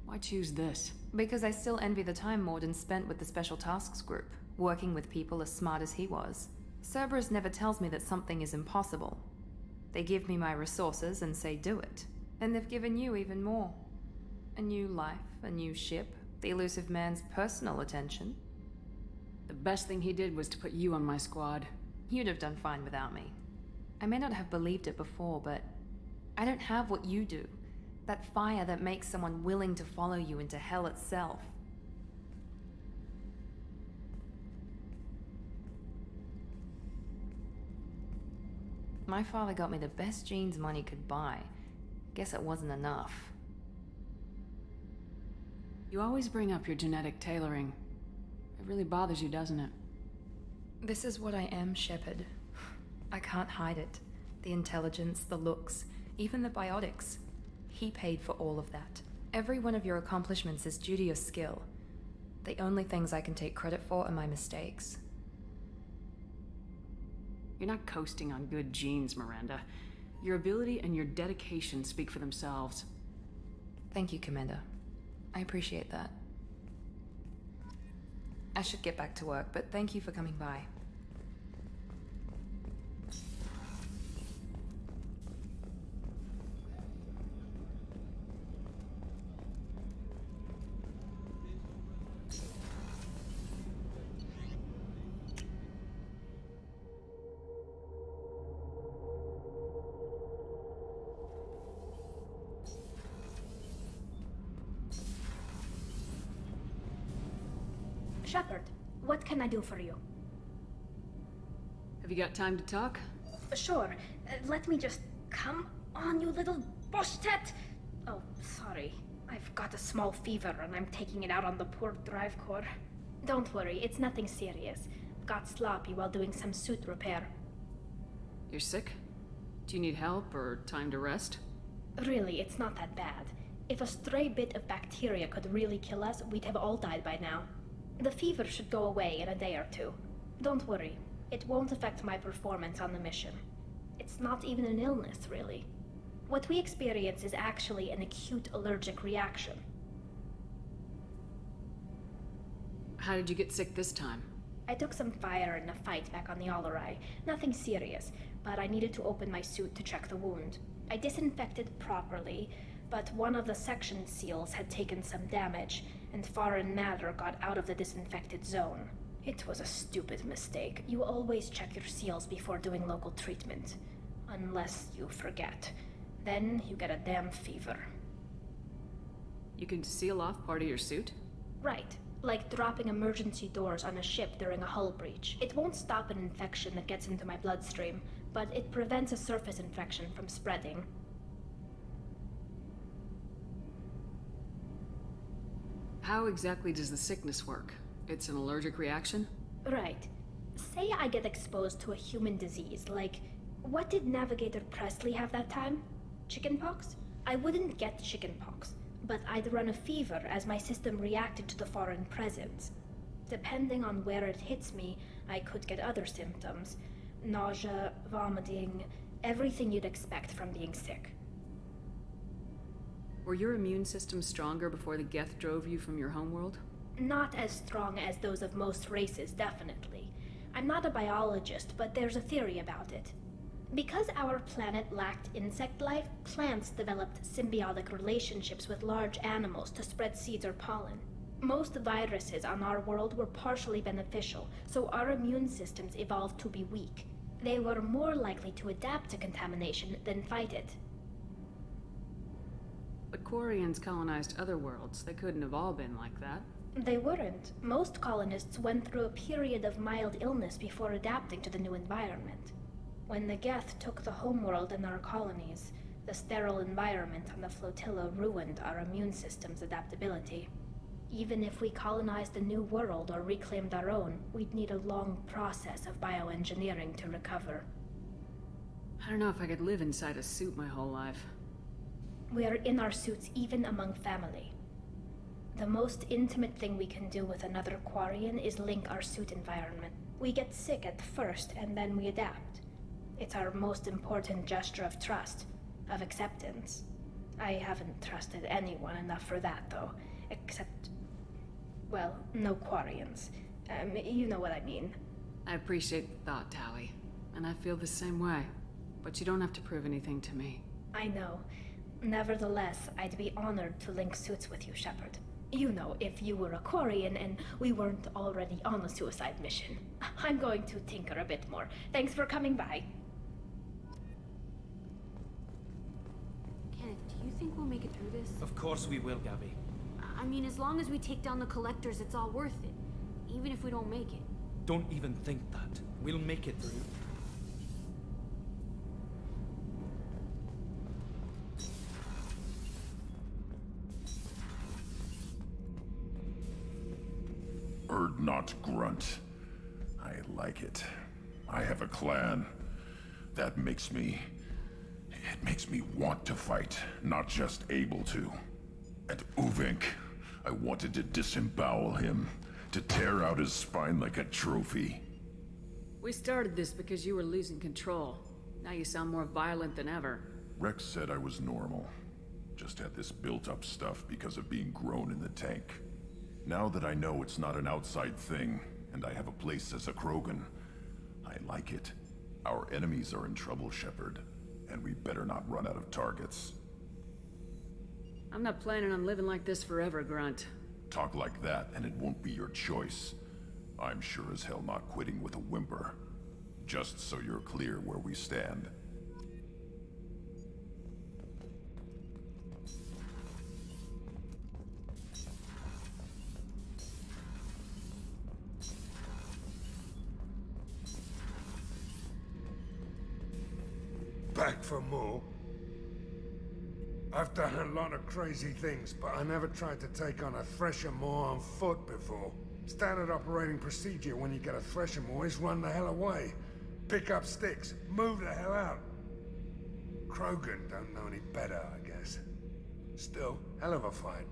Why choose this? Because I still envy the time Mordin spent with the Special Tasks Group, working with people as smart as he was. Cerberus never tells me that something is impossible. They give me my resources and say do it. And they've given you even more. A new life, a new ship, the elusive man's personal attention. The best thing he did was to put you on my squad. You'd have done fine without me. I may not have believed it before, but I don't have what you do. That fire that makes someone willing to follow you into hell itself. My father got me the best genes money could buy. Guess it wasn't enough. You always bring up your genetic tailoring. It really bothers you, doesn't it? This is what I am, Shepard. I can't hide it. The intelligence, the looks, even the biotics. He paid for all of that. Every one of your accomplishments is due to your skill. The only things I can take credit for are my mistakes. You're not coasting on good genes, Miranda. Your ability and your dedication speak for themselves. Thank you, Commander. I appreciate that. I should get back to work, but thank you for coming by. Shepard, what can I do for you? Have you got time to talk? Sure. Let me just... Come on, you little boshtet! Oh, sorry. I've got a small fever and I'm taking it out on the poor drive core. Don't worry, it's nothing serious. Got sloppy while doing some suit repair. You're sick? Do you need help or time to rest? Really, it's not that bad. If a stray bit of bacteria could really kill us, we'd have all died by now. The fever should go away in a day or two. Don't worry, it won't affect my performance on the mission. It's not even an illness, really. What we experience is actually an acute allergic reaction. How did you get sick this time? I took some fire in a fight back on the Allerai. Nothing serious, but I needed to open my suit to check the wound. I disinfected properly, but one of the section seals had taken some damage, and foreign matter got out of the disinfected zone. It was a stupid mistake. You always check your seals before doing local treatment. Unless you forget. Then you get a damn fever. You can seal off part of your suit? Right. Like dropping emergency doors on a ship during a hull breach. It won't stop an infection that gets into my bloodstream, but it prevents a surface infection from spreading. How exactly does the sickness work? It's an allergic reaction? Right. Say I get exposed to a human disease, like... What did Navigator Presley have that time? Chickenpox? I wouldn't get chickenpox, but I'd run a fever as my system reacted to the foreign presence. Depending on where it hits me, I could get other symptoms. Nausea, vomiting, everything you'd expect from being sick. Were your immune system stronger before the Geth drove you from your homeworld? Not as strong as those of most races, definitely. I'm not a biologist, but there's a theory about it. Because our planet lacked insect life, plants developed symbiotic relationships with large animals to spread seeds or pollen. Most viruses on our world were partially beneficial, so our immune systems evolved to be weak. They were more likely to adapt to contamination than fight it. But Quarians colonized other worlds. They couldn't have all been like that. They weren't. Most colonists went through a period of mild illness before adapting to the new environment. When the Geth took the homeworld and our colonies, the sterile environment on the flotilla ruined our immune system's adaptability. Even if we colonized a new world or reclaimed our own, we'd need a long process of bioengineering to recover. I don't know if I could live inside a suit my whole life. We are in our suits even among family. The most intimate thing we can do with another Quarian is link our suit environment. We get sick at first, and then we adapt. It's our most important gesture of trust, of acceptance. I haven't trusted anyone enough for that, though. Except... well, no Quarians. You know what I mean. I appreciate the thought, Tali. And I feel the same way. But you don't have to prove anything to me. I know. Nevertheless, I'd be honored to link suits with you, Shepard. You know, if you were a Quarian and we weren't already on a suicide mission. I'm going to tinker a bit more. Thanks for coming by. Kenneth, do you think we'll make it through this? Of course we will, Gabby. I mean, as long as we take down the Collectors, it's all worth it. Even if we don't make it. Don't even think that. We'll make it through. Urdnot Grunt. I like it. I have a clan. That makes me... it makes me want to fight, not just able to. And Uvink, I wanted to disembowel him, to tear out his spine like a trophy. We started this because you were losing control. Now you sound more violent than ever. Rex said I was normal. Just had this built-up stuff because of being grown in the tank. Now that I know it's not an outside thing, and I have a place as a Krogan, I like it. Our enemies are in trouble, Shepard, and we better not run out of targets. I'm not planning on living like this forever, Grunt. Talk like that, and it won't be your choice. I'm sure as hell not quitting with a whimper. Just so you're clear where we stand. Back for more? I've done a lot of crazy things, but I never tried to take on a Threshermaw on foot before. Standard operating procedure when you get a Threshermaw is run the hell away. Pick up sticks, move the hell out. Krogan don't know any better, I guess. Still, hell of a fight.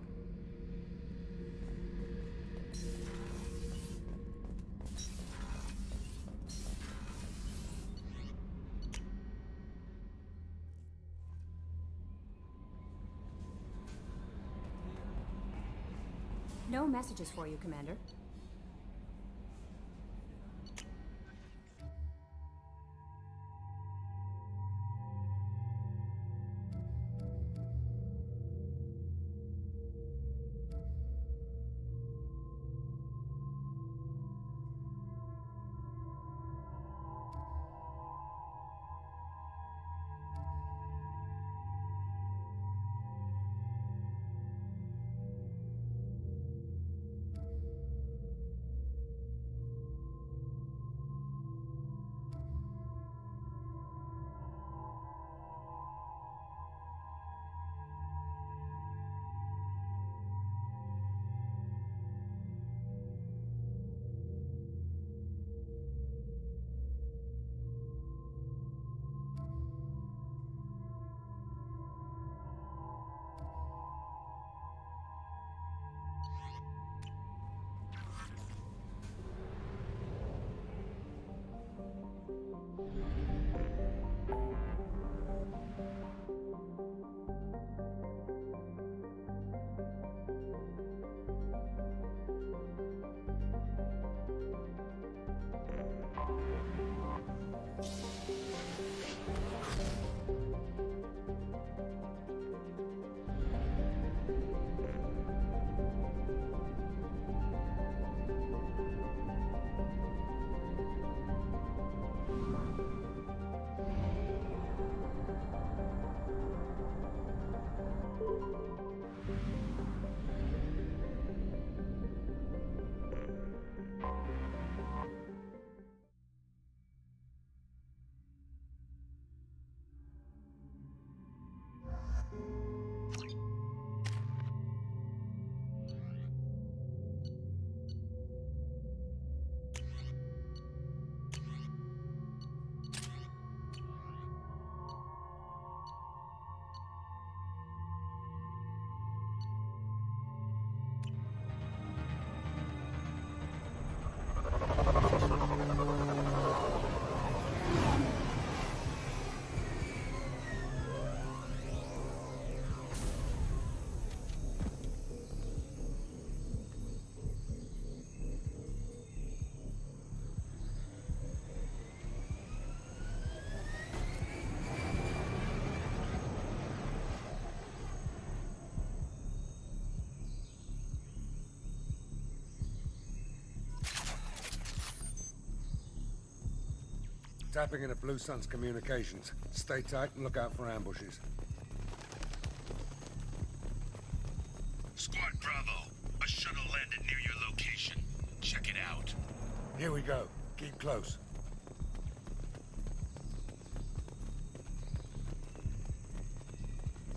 No messages for you, Commander. Tapping into Blue Sun's communications. Stay tight and look out for ambushes. Squad Bravo, a shuttle landed near your location. Check it out. Here we go. Keep close.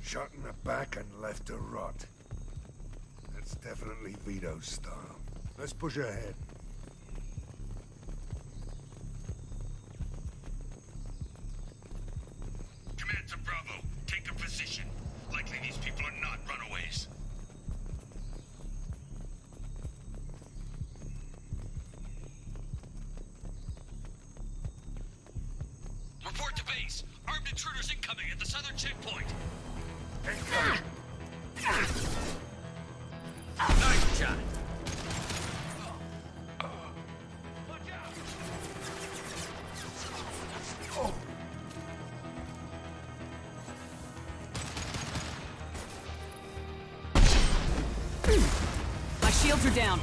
Shot in the back and left to rot. That's definitely Vito's style. Let's push ahead. Command to Bravo, take a position. Likely these people are not runaways. Report to base. Armed intruders incoming at the southern checkpoint. Nice shot. My shields are down.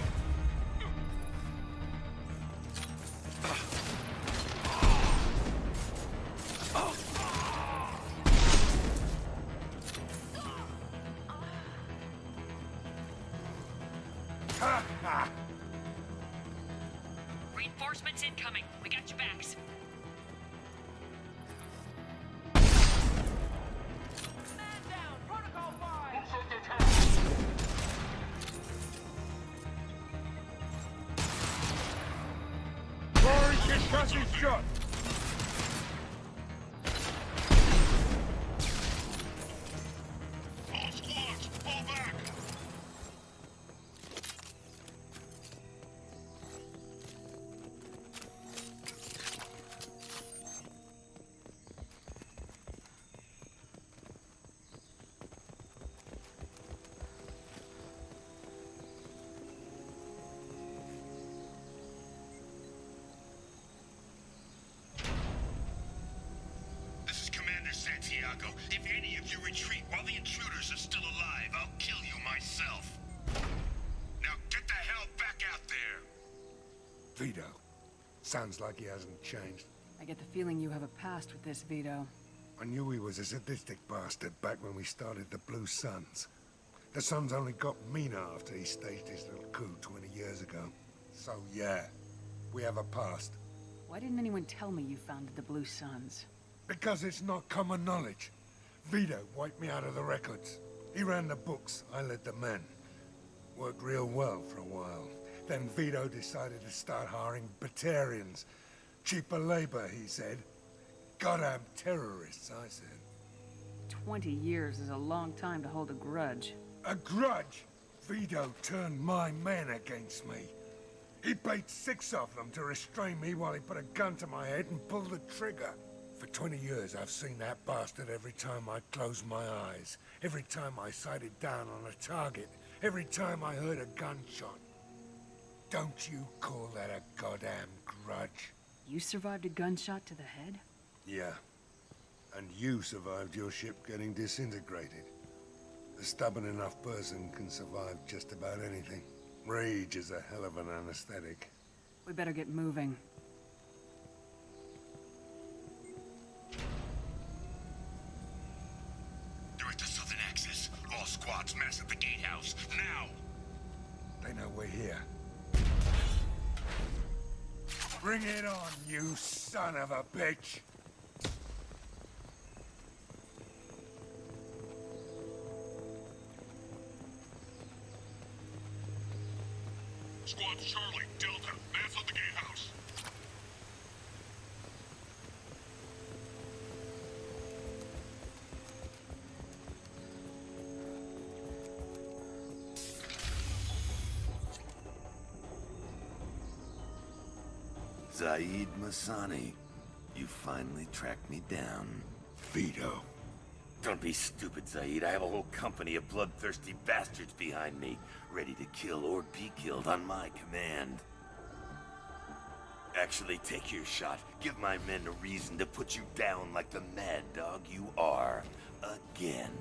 Reinforcements incoming. We got your backs. Trust his shot. All squads, fall back! This is Commander Santiago. If any of you retreat while the intruders are still alive, I'll kill you myself. Now get the hell back out there! Vito. Sounds like he hasn't changed. I get the feeling you have a past with this, Vito. I knew he was a sadistic bastard back when we started the Blue Suns. The Suns only got meaner after he staged his little coup 20 years ago. So yeah, we have a past. Why didn't anyone tell me you founded the Blue Suns? Because it's not common knowledge. Vito wiped me out of the records. He ran the books, I led the men. Worked real well for a while. Then Vito decided to start hiring Batarians. Cheaper labor, he said. Goddamn terrorists, I said. 20 years is a long time to hold a grudge. A grudge? Vito turned my men against me. He paid 6 of them to restrain me while he put a gun to my head and pulled the trigger. For 20 years, I've seen that bastard every time I closed my eyes. Every time I sighted down on a target. Every time I heard a gunshot. Don't you call that a goddamn grudge? You survived a gunshot to the head? Yeah. And you survived your ship getting disintegrated. A stubborn enough person can survive just about anything. Rage is a hell of an anesthetic. We better get moving. They're at the southern axis. All squads mass at the gatehouse, now! They know we're here. Bring it on, you son of a bitch! Squad Charlie, Delta, mass on the gatehouse. Zaid Masani, you finally tracked me down. Vito. Don't be stupid, Zaid. I have a whole company of bloodthirsty bastards behind me, ready to kill or be killed on my command. Actually, take your shot. Give my men a reason to put you down like the mad dog you are. Again.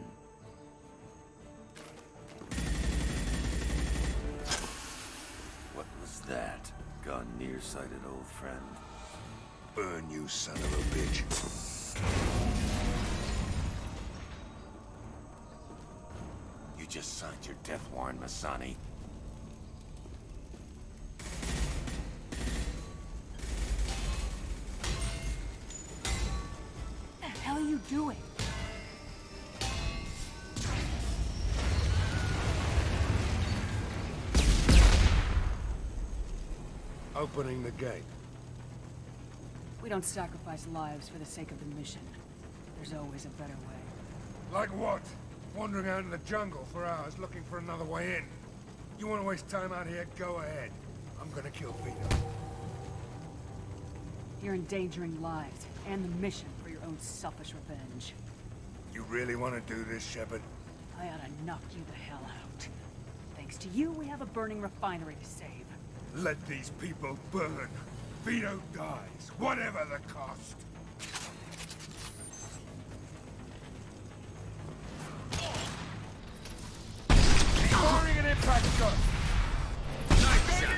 What was that? Gone nearsighted, old friend. Burn, you son of a bitch. You just signed your death warrant, Masani. What the hell are you doing? Opening the gate. We don't sacrifice lives for the sake of the mission. There's always a better way. Like what? Wandering out in the jungle for hours looking for another way in. You want to waste time out here? Go ahead. I'm gonna kill Vito. You're endangering lives and the mission for your own selfish revenge. You really want to do this, Shepard? I ought to knock you the hell out. Thanks to you, we have a burning refinery to save. Let these people burn. Vito dies, whatever the cost. Firing an impact shot. Nice shot.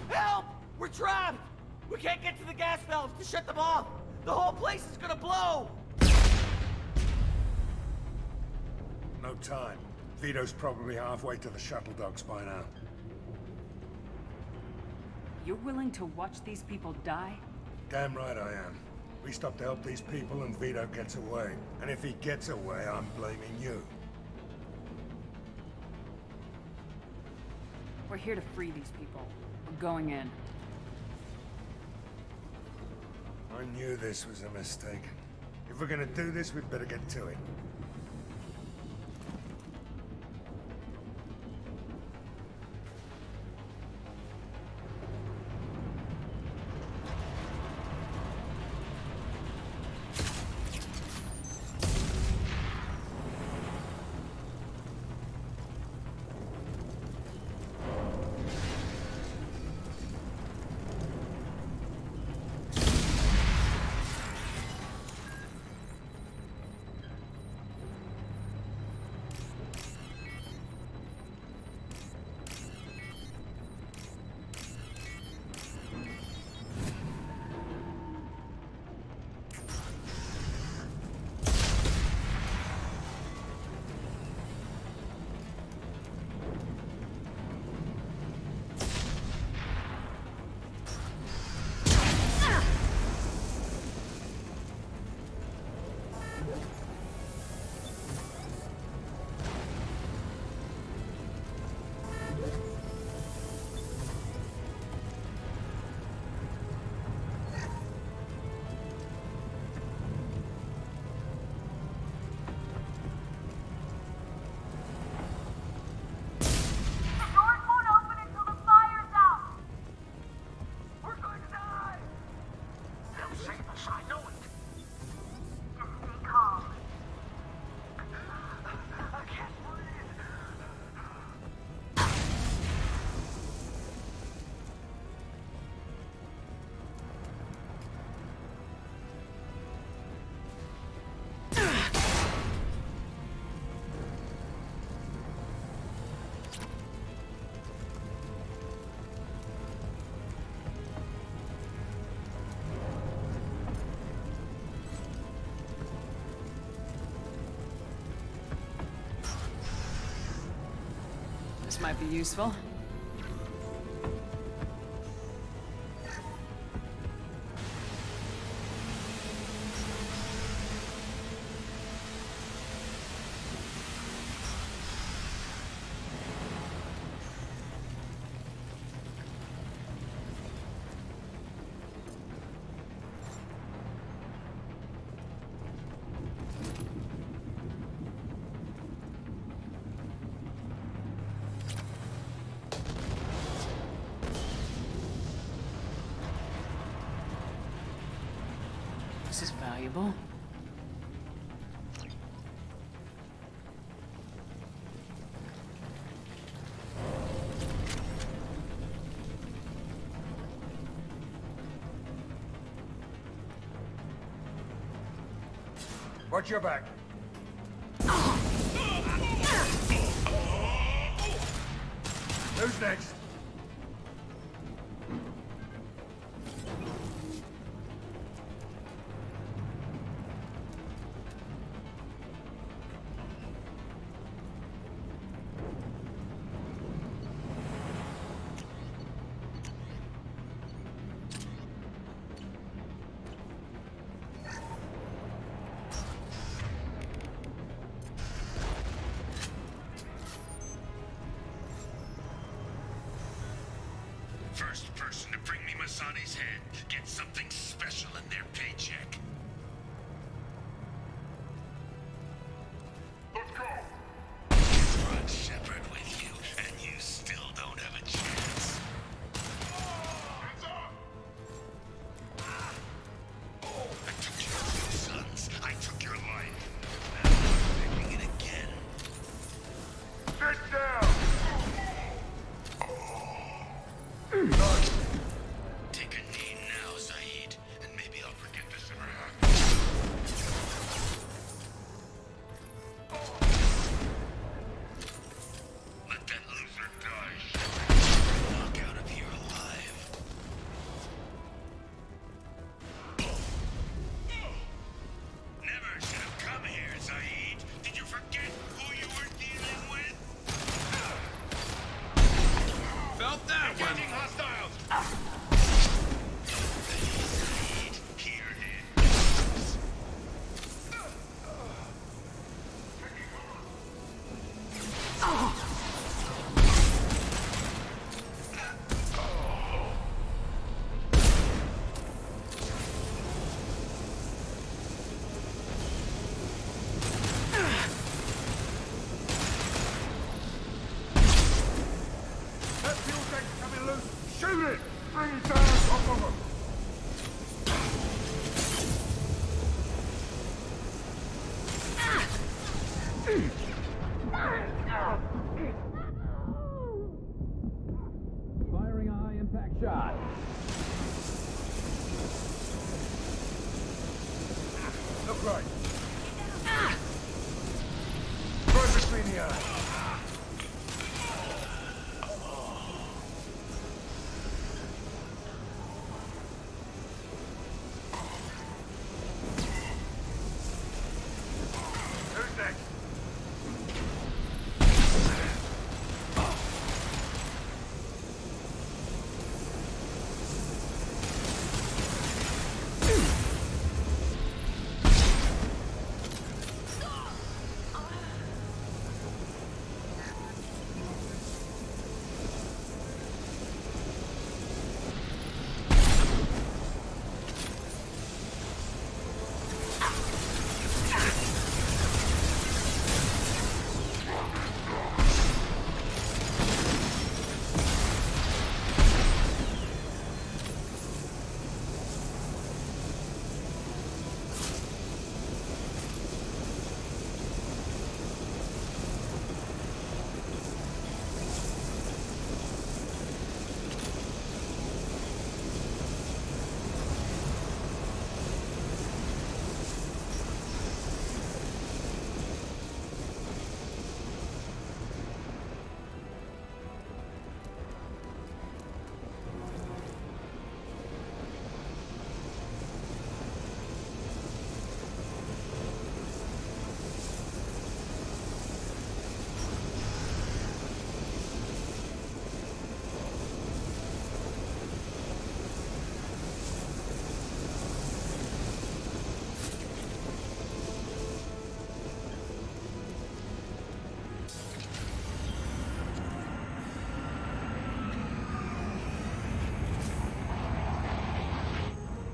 Help! We're trapped! We can't get to the gas valves to shut them off! The whole place is gonna blow! no time. Vito's probably halfway to the shuttle docks by now. You're willing to watch these people die? Damn right I am. We stop to help these people and Vito gets away. And if he gets away, I'm blaming you. We're here to free these people. We're going in. I knew this was a mistake. If we're gonna do this, we'd better get to it. This might be useful. This is valuable. Watch your back. Who's next? First person to bring me Masane's head gets something special in their paycheck. Let's go! Run Shepard with you, and you still don't have a chance. Hands up! I took your two sons. I took your life. Now I'm taking it again. Sit down! Take a knee now, Zaid. About that one. Engaging hostiles. That fuel tank's coming loose. Shoot it! Bring it down on top of them. Firing a high-impact shot. Look right. Right between the eyes. Who's next?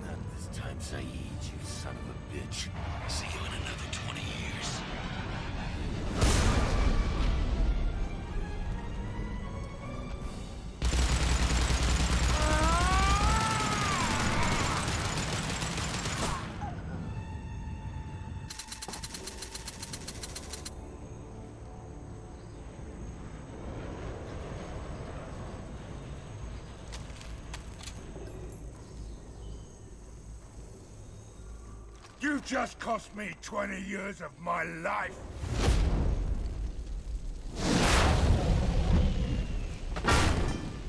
Not this time, Saeed, you son of a bitch. See you in another 20 years. You just cost me 20 years of my life.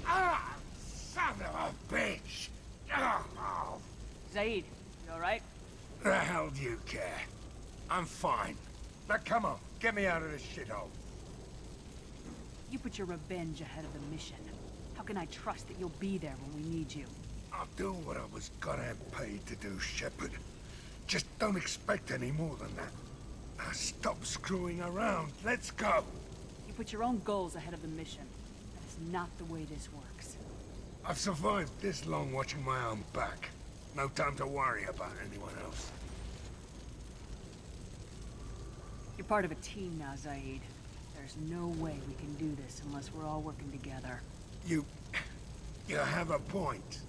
Ah, son of a bitch. Oh. Zaid, you alright? The hell do you care? I'm fine. Now come on, get me out of this shithole. You put your revenge ahead of the mission. How can I trust that you'll be there when we need you? I'll do what I was goddamn paid to do, Shepard. Just don't expect any more than that. Now stop screwing around. Let's go. You put your own goals ahead of the mission. That is not the way this works. I've survived this long watching my own back. No time to worry about anyone else. You're part of a team now, Zaid. There's no way we can do this unless we're all working together. You have a point.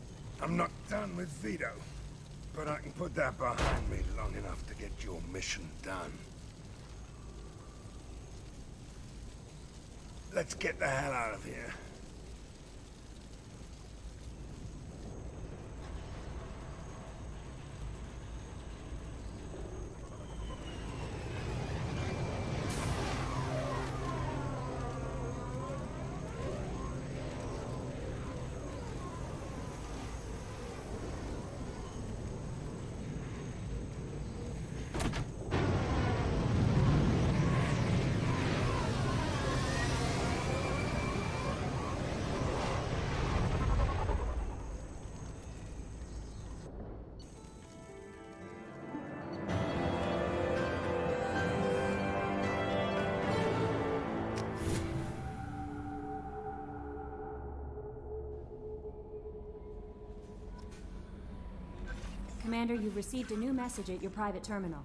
I'm not done with Vito. But I can put that behind me long enough to get your mission done. Let's get the hell out of here. Commander, you've received a new message at your private terminal.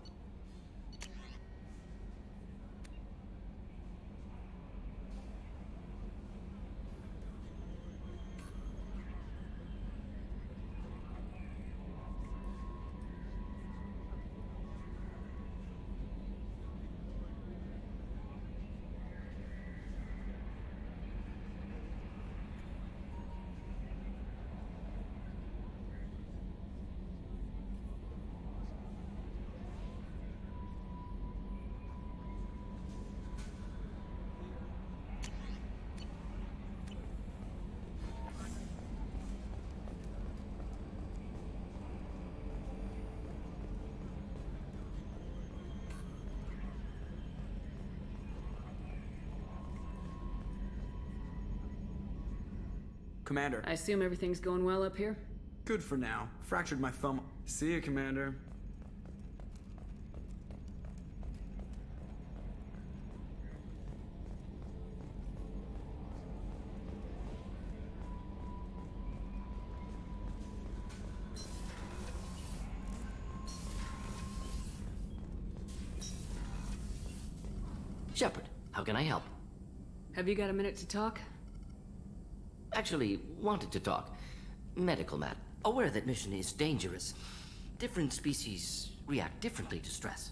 Commander. I assume everything's going well up here? Good for now. Fractured my thumb. See you, Commander. Shepard, how can I help? Have you got a minute to talk? Actually, wanted to talk. Medical matter. Aware that mission is dangerous. Different species react differently to stress.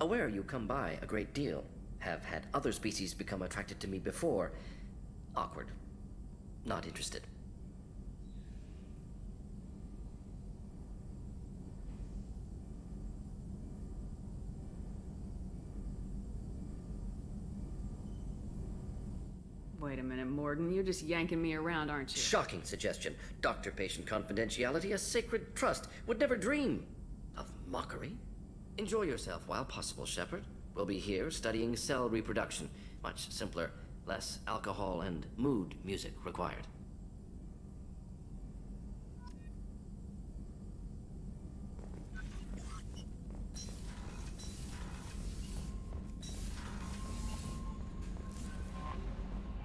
Aware you come by a great deal. Have had other species become attracted to me before. Awkward. Not interested. Wait a minute, Mordin. You're just yanking me around, aren't you? Shocking suggestion. Doctor-patient confidentiality, a sacred trust. Would never dream of mockery. Enjoy yourself while possible, Shepard. We'll be here studying cell reproduction. Much simpler, less alcohol and mood music required.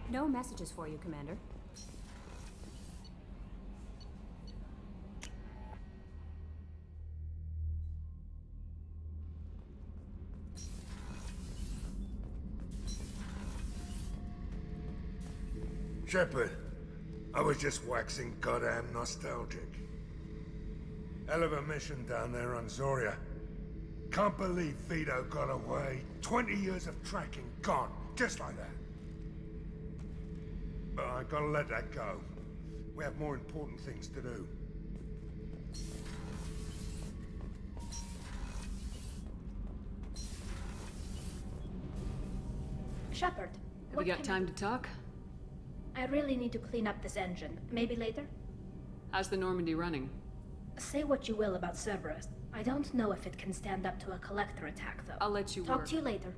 No messages for you, Commander. Shepard, I was just waxing goddamn nostalgic. Hell of a mission down there on Zoria. Can't believe Vito got away. 20 years of tracking gone, just like that. But I gotta let that go. We have more important things to do. Shepard, Have you got time to talk? I really need to clean up this engine. Maybe later? How's the Normandy running? Say what you will about Cerberus. I don't know if it can stand up to a collector attack, though. I'll let you Talk work. to you later.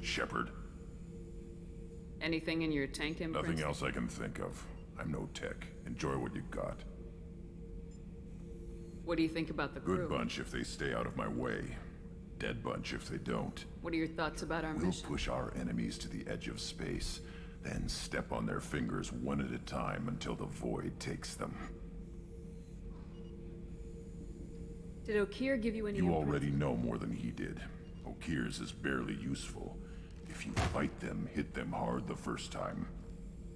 Shepard. Anything in your tank imprints? Nothing else I can think of. I'm no tech. Enjoy what you got. What do you think about the crew? Good bunch if they stay out of my way. Dead bunch if they don't. What are your thoughts about our We'll mission? push our enemies to the edge of space, then step on their fingers one at a time until the void takes them. Did Okeer give you any You imprints? already know more than he did. Okeer's is barely useful. If you fight them, hit them hard the first time.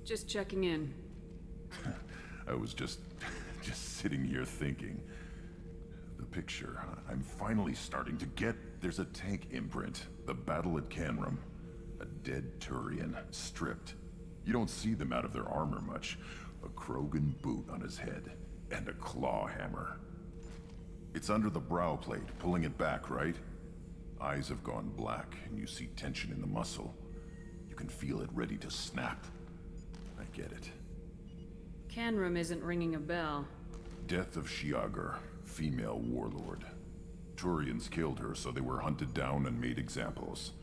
Just checking in. I was just sitting here thinking. The picture, I'm finally starting to get. There's a tank imprint. The battle at Canrum. A dead Turian, stripped. You don't see them out of their armor much. A Krogan boot on his head, and a claw hammer. It's under the brow plate, pulling it back, right? Eyes have gone black, and you see tension in the muscle. You can feel it ready to snap. I get it. Canrum isn't ringing a bell. Death of Shiagar, female warlord. Turians killed her, so they were hunted down and made examples.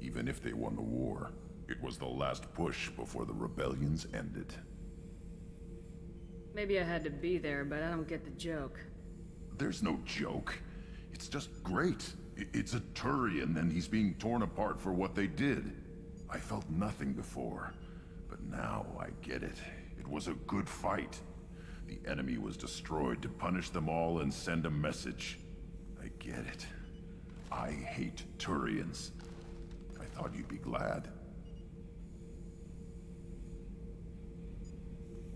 Even if they won the war, it was the last push before the rebellions ended. Maybe I had to be there, but I don't get the joke. There's no joke. It's just great. It's a Turian, and he's being torn apart for what they did. I felt nothing before, but now I get it. It was a good fight. The enemy was destroyed to punish them all and send a message. I get it. I hate Turians. I thought you'd be glad.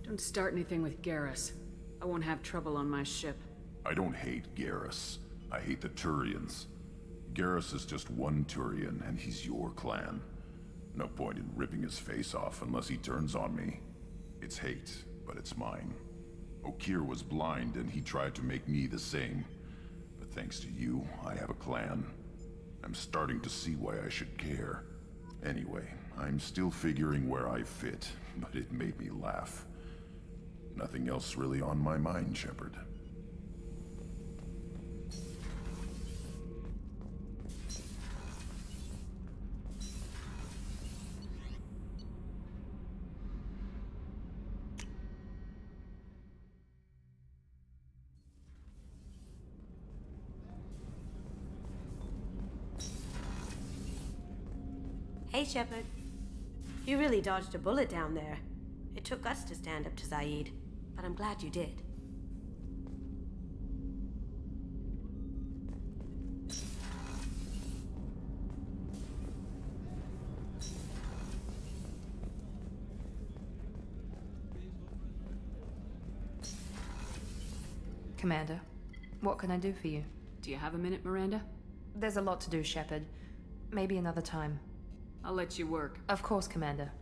Don't start anything with Garrus. I won't have trouble on my ship. I don't hate Garrus. I hate the Turians. Garrus is just one Turian, and he's your clan. No point in ripping his face off unless he turns on me. It's hate, but it's mine. Okeer was blind, and he tried to make me the same. But thanks to you, I have a clan. I'm starting to see why I should care. Anyway, I'm still figuring where I fit, but it made me laugh. Nothing else really on my mind, Shepard. Hey, Shepard. You really dodged a bullet down there. It took us to stand up to Zaid, but I'm glad you did. Commander, what can I do for you? Do you have a minute, Miranda? There's a lot to do, Shepard. Maybe another time. I'll let you work. Of course, Commander.